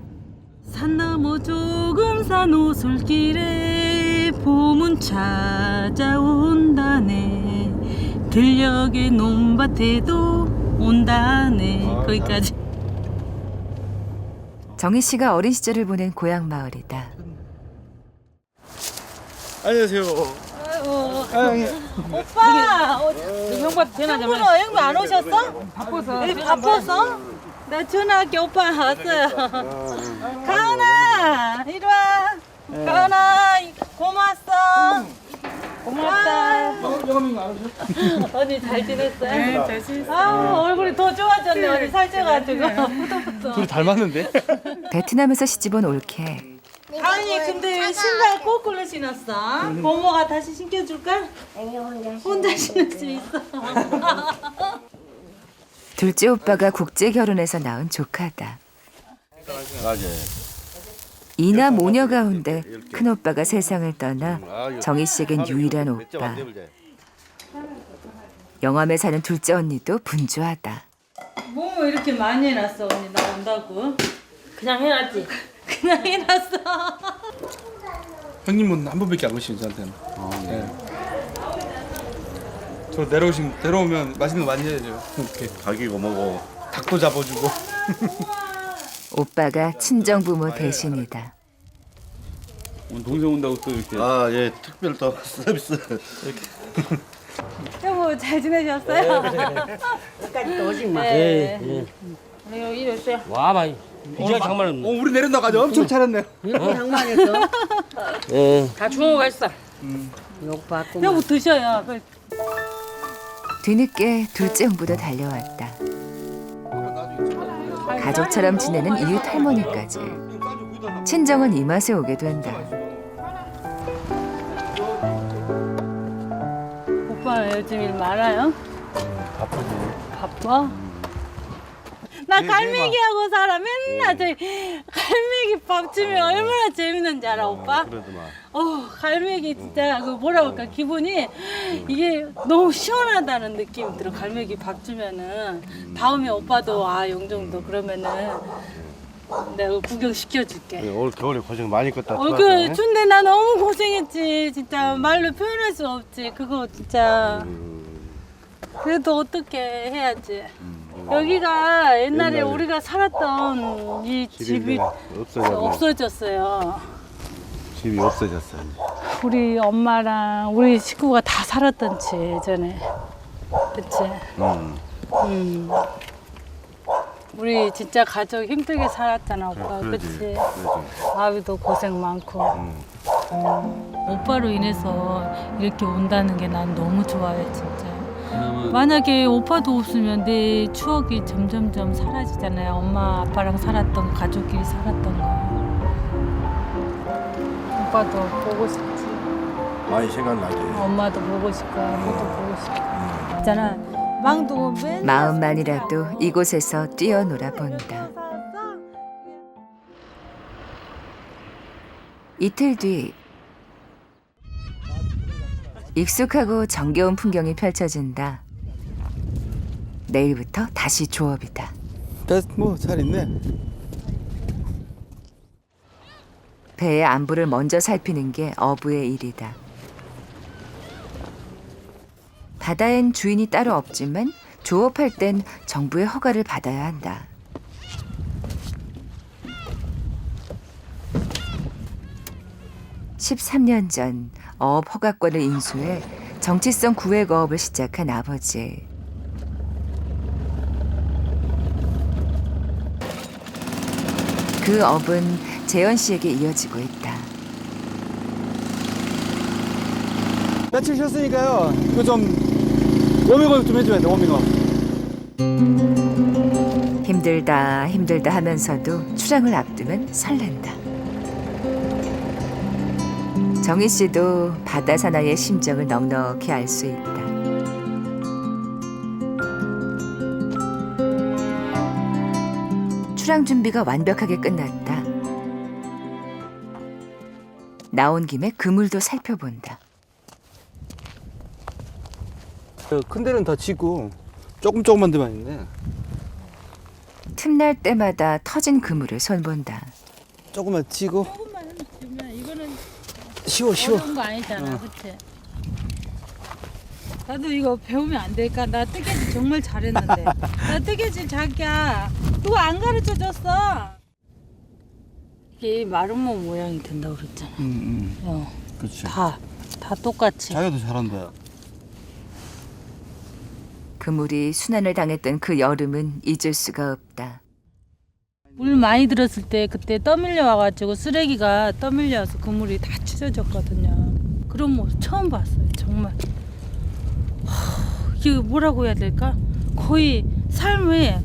산 넘어 조금 산 오솔길에 봄은 찾아온다네. 들녘의 논밭에도 온다네. 거기까지. 정희 씨가 어린 시절을 보낸 고향 마을이다. 안녕하세요. 오빠! 형밥 전화 좀 해. 형부 안 오셨어? 바빠서? 나 전화할게. 오빠 왔어요. 가은아! 이리 와. 가은아! 고마웠어. 고맙다. 언니 잘 지냈어요? 네, 잘 지냈어요. 아, 얼굴이 더 좋아졌네. 언니 살쪄가지고. 뿌듯뿌듯. 둘이 닮았는데? 베트남에서 시집온 올케. 아니 근데 신발 거꾸로 신었어. 고모가 다시 신겨줄까? 아니 혼자 신을 수 있어. 둘째 오빠가 국제 결혼해서 낳은 조카다. 이남 오녀 가운데 큰 오빠가 세상을 떠나 정희 씨에겐 유일한 오빠. 영암에 사는 둘째 언니도 분주하다. 뭐 이렇게 많이 해놨어 언니 나 온다고? 그냥 해놨지. 그냥 해놨어. 형님은 한 번밖에 안 오시면 저한테는. 네. 저 내려오면 맛있는 거 많이 해야죠. 이렇게 가기고 뭐고. 닭도 잡아주고. 오빠가 친정부모 대신이다. 오늘 동생 온다고 또 이렇게. 아, 예, 특별 또 서비스. 여보 잘 지내셨어요? 끝까지 또 오지 마. 네. 우리 이리 오세요. 와 많이. 이제 장만은 우리 내려나가자. 엄청 잘했네요. 장만했어. 다 주워가 있어. 욕 받고. 여보 드셔요. 뒤늦게 둘째 형부도 달려왔다. 가족처럼 지내는 이웃 할머니까지. 친정은 이 맛에 오게 된다. 오빠 요즘 일 많아요? 바쁘지. 바빠? 나 갈매기하고 살아. 맨날 저기 갈매기 밥 주면 얼마나 재밌는지 알아 오빠? 그래도 막. 갈매기 진짜 그 뭐라 그럴까 기분이 이게 너무 시원하다는 느낌이 들어. 갈매기 밥 주면은 다음에 오빠도 아 용정도 그러면은 내가 구경 시켜줄게. 올 겨울에 고생 많이 했다. 그 준데 나 너무 고생했지. 진짜 말로 표현할 수 없지. 그거 진짜. 그래도 어떻게 해야지. 여기가 옛날에 우리가 살았던 이 집이 없어졌어요. 집이 없어졌어요. 우리 엄마랑 우리 식구가 다 살았던 집 예전에. 그치? 우리 진짜 가족 힘들게 살았잖아 오빠. 그치? 아비도 고생 많고. 오빠로 인해서 이렇게 온다는 게 난 너무 좋아요 진짜. 만약에 오빠도 없으면 내 추억이 점점점 사라지잖아요. 엄마 아빠랑 살았던 가족끼리 살았던 거. 오빠도 보고 싶지. 많이 생각나지. 엄마도 보고 싶고 아빠도 보고 싶고. 있잖아. 망도 맨날 마음만이라도 이곳에서 뛰어놀아 본다. 이틀 뒤 익숙하고 정겨운 풍경이 펼쳐진다. 내일부터 다시 조업이다. 뭐잘 있네. 배의 안부를 먼저 살피는 게 어부의 일이다. 바다엔 주인이 따로 없지만 조업할 땐 정부의 허가를 받아야 한다. (13년) 전 어업 허가권을 인수해 정치성 구획 어업을 시작한 아버지. 그 업은 재현 씨에게 이어지고 있다. 며칠 쉬었으니까요. 이거 좀 워밍업 좀 해줘야 돼. 워밍업. 힘들다 하면서도 출항을 앞두면 설렌다. 정희 씨도 바다 사나이의 심정을 넉넉히 알 수 있다. 출항 준비가 완벽하게 끝났다. 나온 김에 그물도 살펴본다. 큰 데는 다 치고 조금만 데만 있네. 틈날 때마다 터진 그물을 손본다. 조금만 치고. 조금만 주면 이거는 쉬워. 어려운 거 아니잖아, 그치? 나도 이거 배우면 안 될까? 나 뜨개질 정말 잘했는데. 나 뜨개질 자기야. 누가 안 가르쳐 줬어? 이게 마름모 모양이 된다고 그랬잖아. 그렇지. 다 똑같이. 자기도 잘한다. 그물이 순환을 당했던 그 여름은 잊을 수가 없다. 물 많이 들었을 때 그때 떠밀려 와가지고 쓰레기가 떠밀려서 그물이 다 찢어졌거든요. 그런 모습 처음 봤어요. 정말 이게 뭐라고 해야 될까? 거의 삶의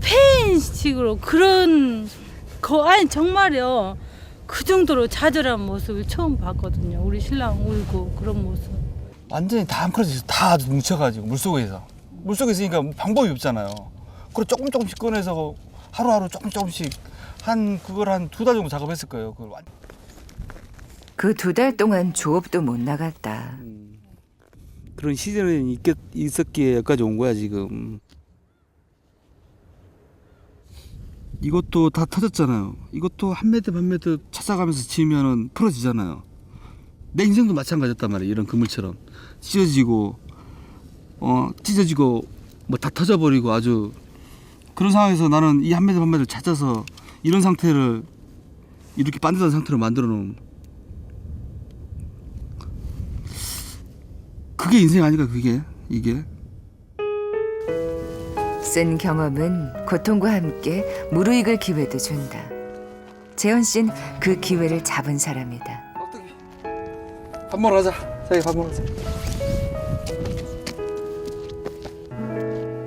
폐인식으로 그런 아니 정말요. 그 정도로 좌절한 모습을 처음 봤거든요. 우리 신랑 울고 그런 모습. 완전히 다 뭉클어져 다 뭉쳐가지고 물속에서 있으니까 방법이 없잖아요. 그걸 조금씩 꺼내서 하루하루 조금씩 그걸 한 2달 정도 작업했을 거예요. 그걸 그 2달 동안 조업도 못 나갔다. 그런 시즌이 있었기에 여기까지 온 거야 지금. 이것도 다 터졌잖아요. 이것도 한 매듭 찾아가면서 지으면은 풀어지잖아요. 내 인생도 마찬가지였단 말이에요. 이런 그물처럼 찢어지고 뭐 다 터져버리고 아주 그런 상황에서 나는 이 한 매듭 찾아서 이런 상태를 이렇게 반듯한 상태로 만들어 놓은 그게 인생 아닐까 이게. 쓴 경험은 고통과 함께 무르익을 기회도 준다. 재현 씨는 그 기회를 잡은 사람이다. 밥 먹으러 가자. 자기 밥 먹으러 가자.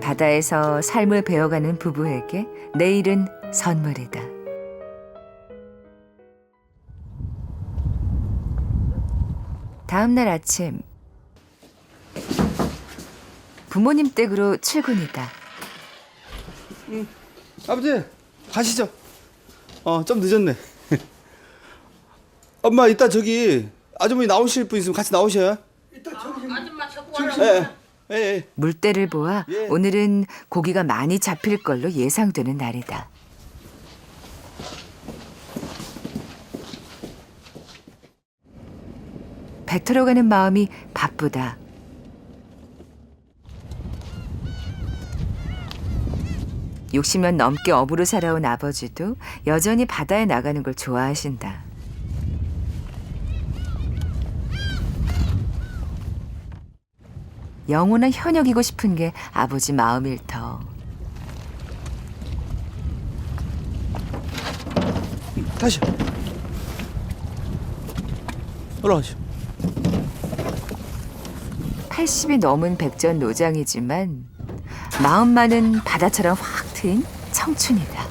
바다에서 삶을 배워가는 부부에게 내일은 선물이다. 다음 날 아침 부모님 댁으로 출근이다. 아버지 가시죠. 좀 늦었네. 엄마 이따 저기 아주머니 나오실 분 있으면 같이 나오셔요. 아줌마 저거 올라. 예. 물때를 보아 오늘은 고기가 많이 잡힐 걸로 예상되는 날이다. 배터러 가는 마음이 바쁘다. (60년) 넘게 어부로 살아온 아버지도 여전히 바다에 나가는 걸 좋아하신다. 영원한 현역이고 싶은 게 아버지 마음일 터. 다시 올라가시오. 80이 넘은 백전노장이지만 마음만은 바다처럼 확 트인 청춘이다.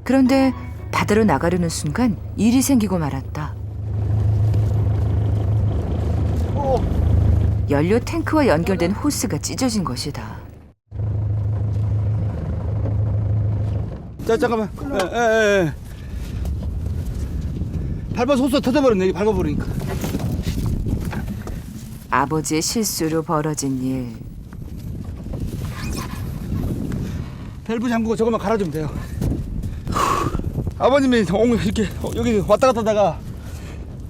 그런데 바다로 나가려는 순간 일이 생기고 말았다. 연료 탱크와 연결된 호스가 찢어진 것이다. 자 잠깐만. 예. 밟아서 호수가 터져버렸네. 밟아버리니까. 아버지의 실수로 벌어진 일. 밸브 잠그고 저것만 갈아주면 돼요. 아버님이 이렇게 여기 왔다 갔다 하다가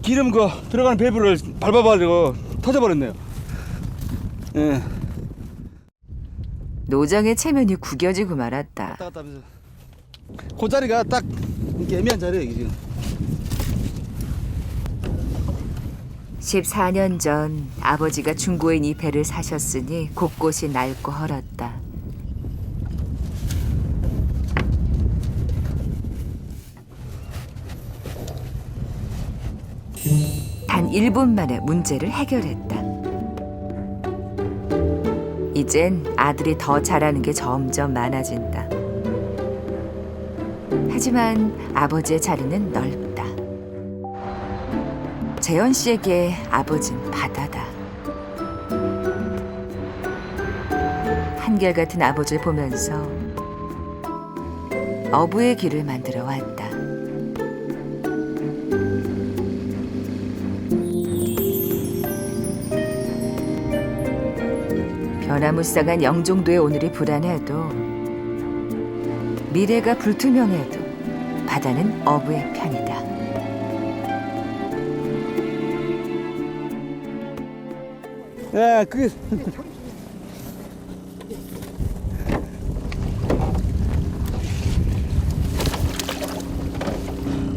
기름 들어가는 밸브를 밟아버리고 터져버렸네요. 예. 노장의 체면이 구겨지고 말았다. 왔다 갔다 하면서 그 자리가 딱 이렇게 애매한 자리예요 이게 지금. 14년 전 아버지가 중고인 이 배를 사셨으니 곳곳이 낡고 헐었다. 단 1분 만에 문제를 해결했다. 이젠 아들이 더 잘하는 게 점점 많아진다. 하지만 아버지의 자리는 넓다. 재현 씨에게 아버지는 바다다. 한결같은 아버지를 보면서 어부의 길을 만들어 왔다. 변화무쌍한 영종도의 오늘이 불안해도 미래가 불투명해도 바다는 어부의 편이다. 네, 그게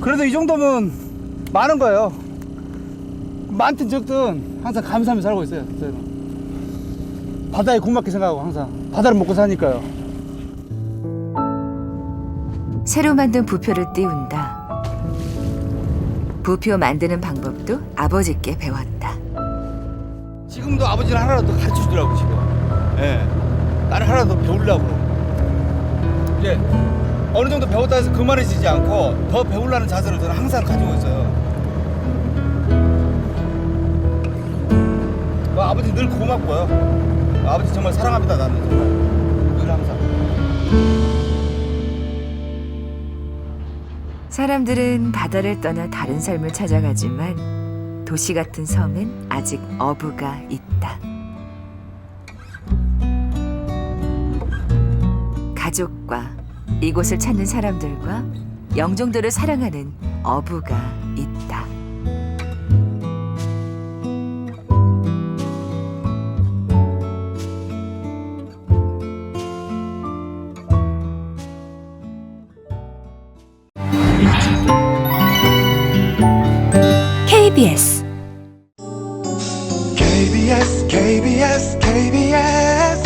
그래도 이 정도면 많은 거예요. 많든 적든 항상 감사하며 살고 있어요. 저는 바다에 고맙게 생각하고 항상 바다를 먹고 사니까요. 새로 만든 부표를 띄운다. 부표 만드는 방법도 아버지께 배웠다. 지금도 아버지는 하나라도 가르쳐 주더라고 지금. 예, 나를 하나라도 배우려고. 이제 어느 정도 배웠다 해서 그만해지지 않고 더 배우려는 자세를 저는 항상 가지고 있어요. 아버지 늘 고맙고요. 아버지 정말 사랑합니다. 나는 정말 늘 항상. 사람들은 바다를 떠나 다른 삶을 찾아가지만 도시 같은 섬엔 아직 어부가 있다. 가족과 이곳을 찾는 사람들과 영종도를 사랑하는 어부가 있다. KBS KBS KBS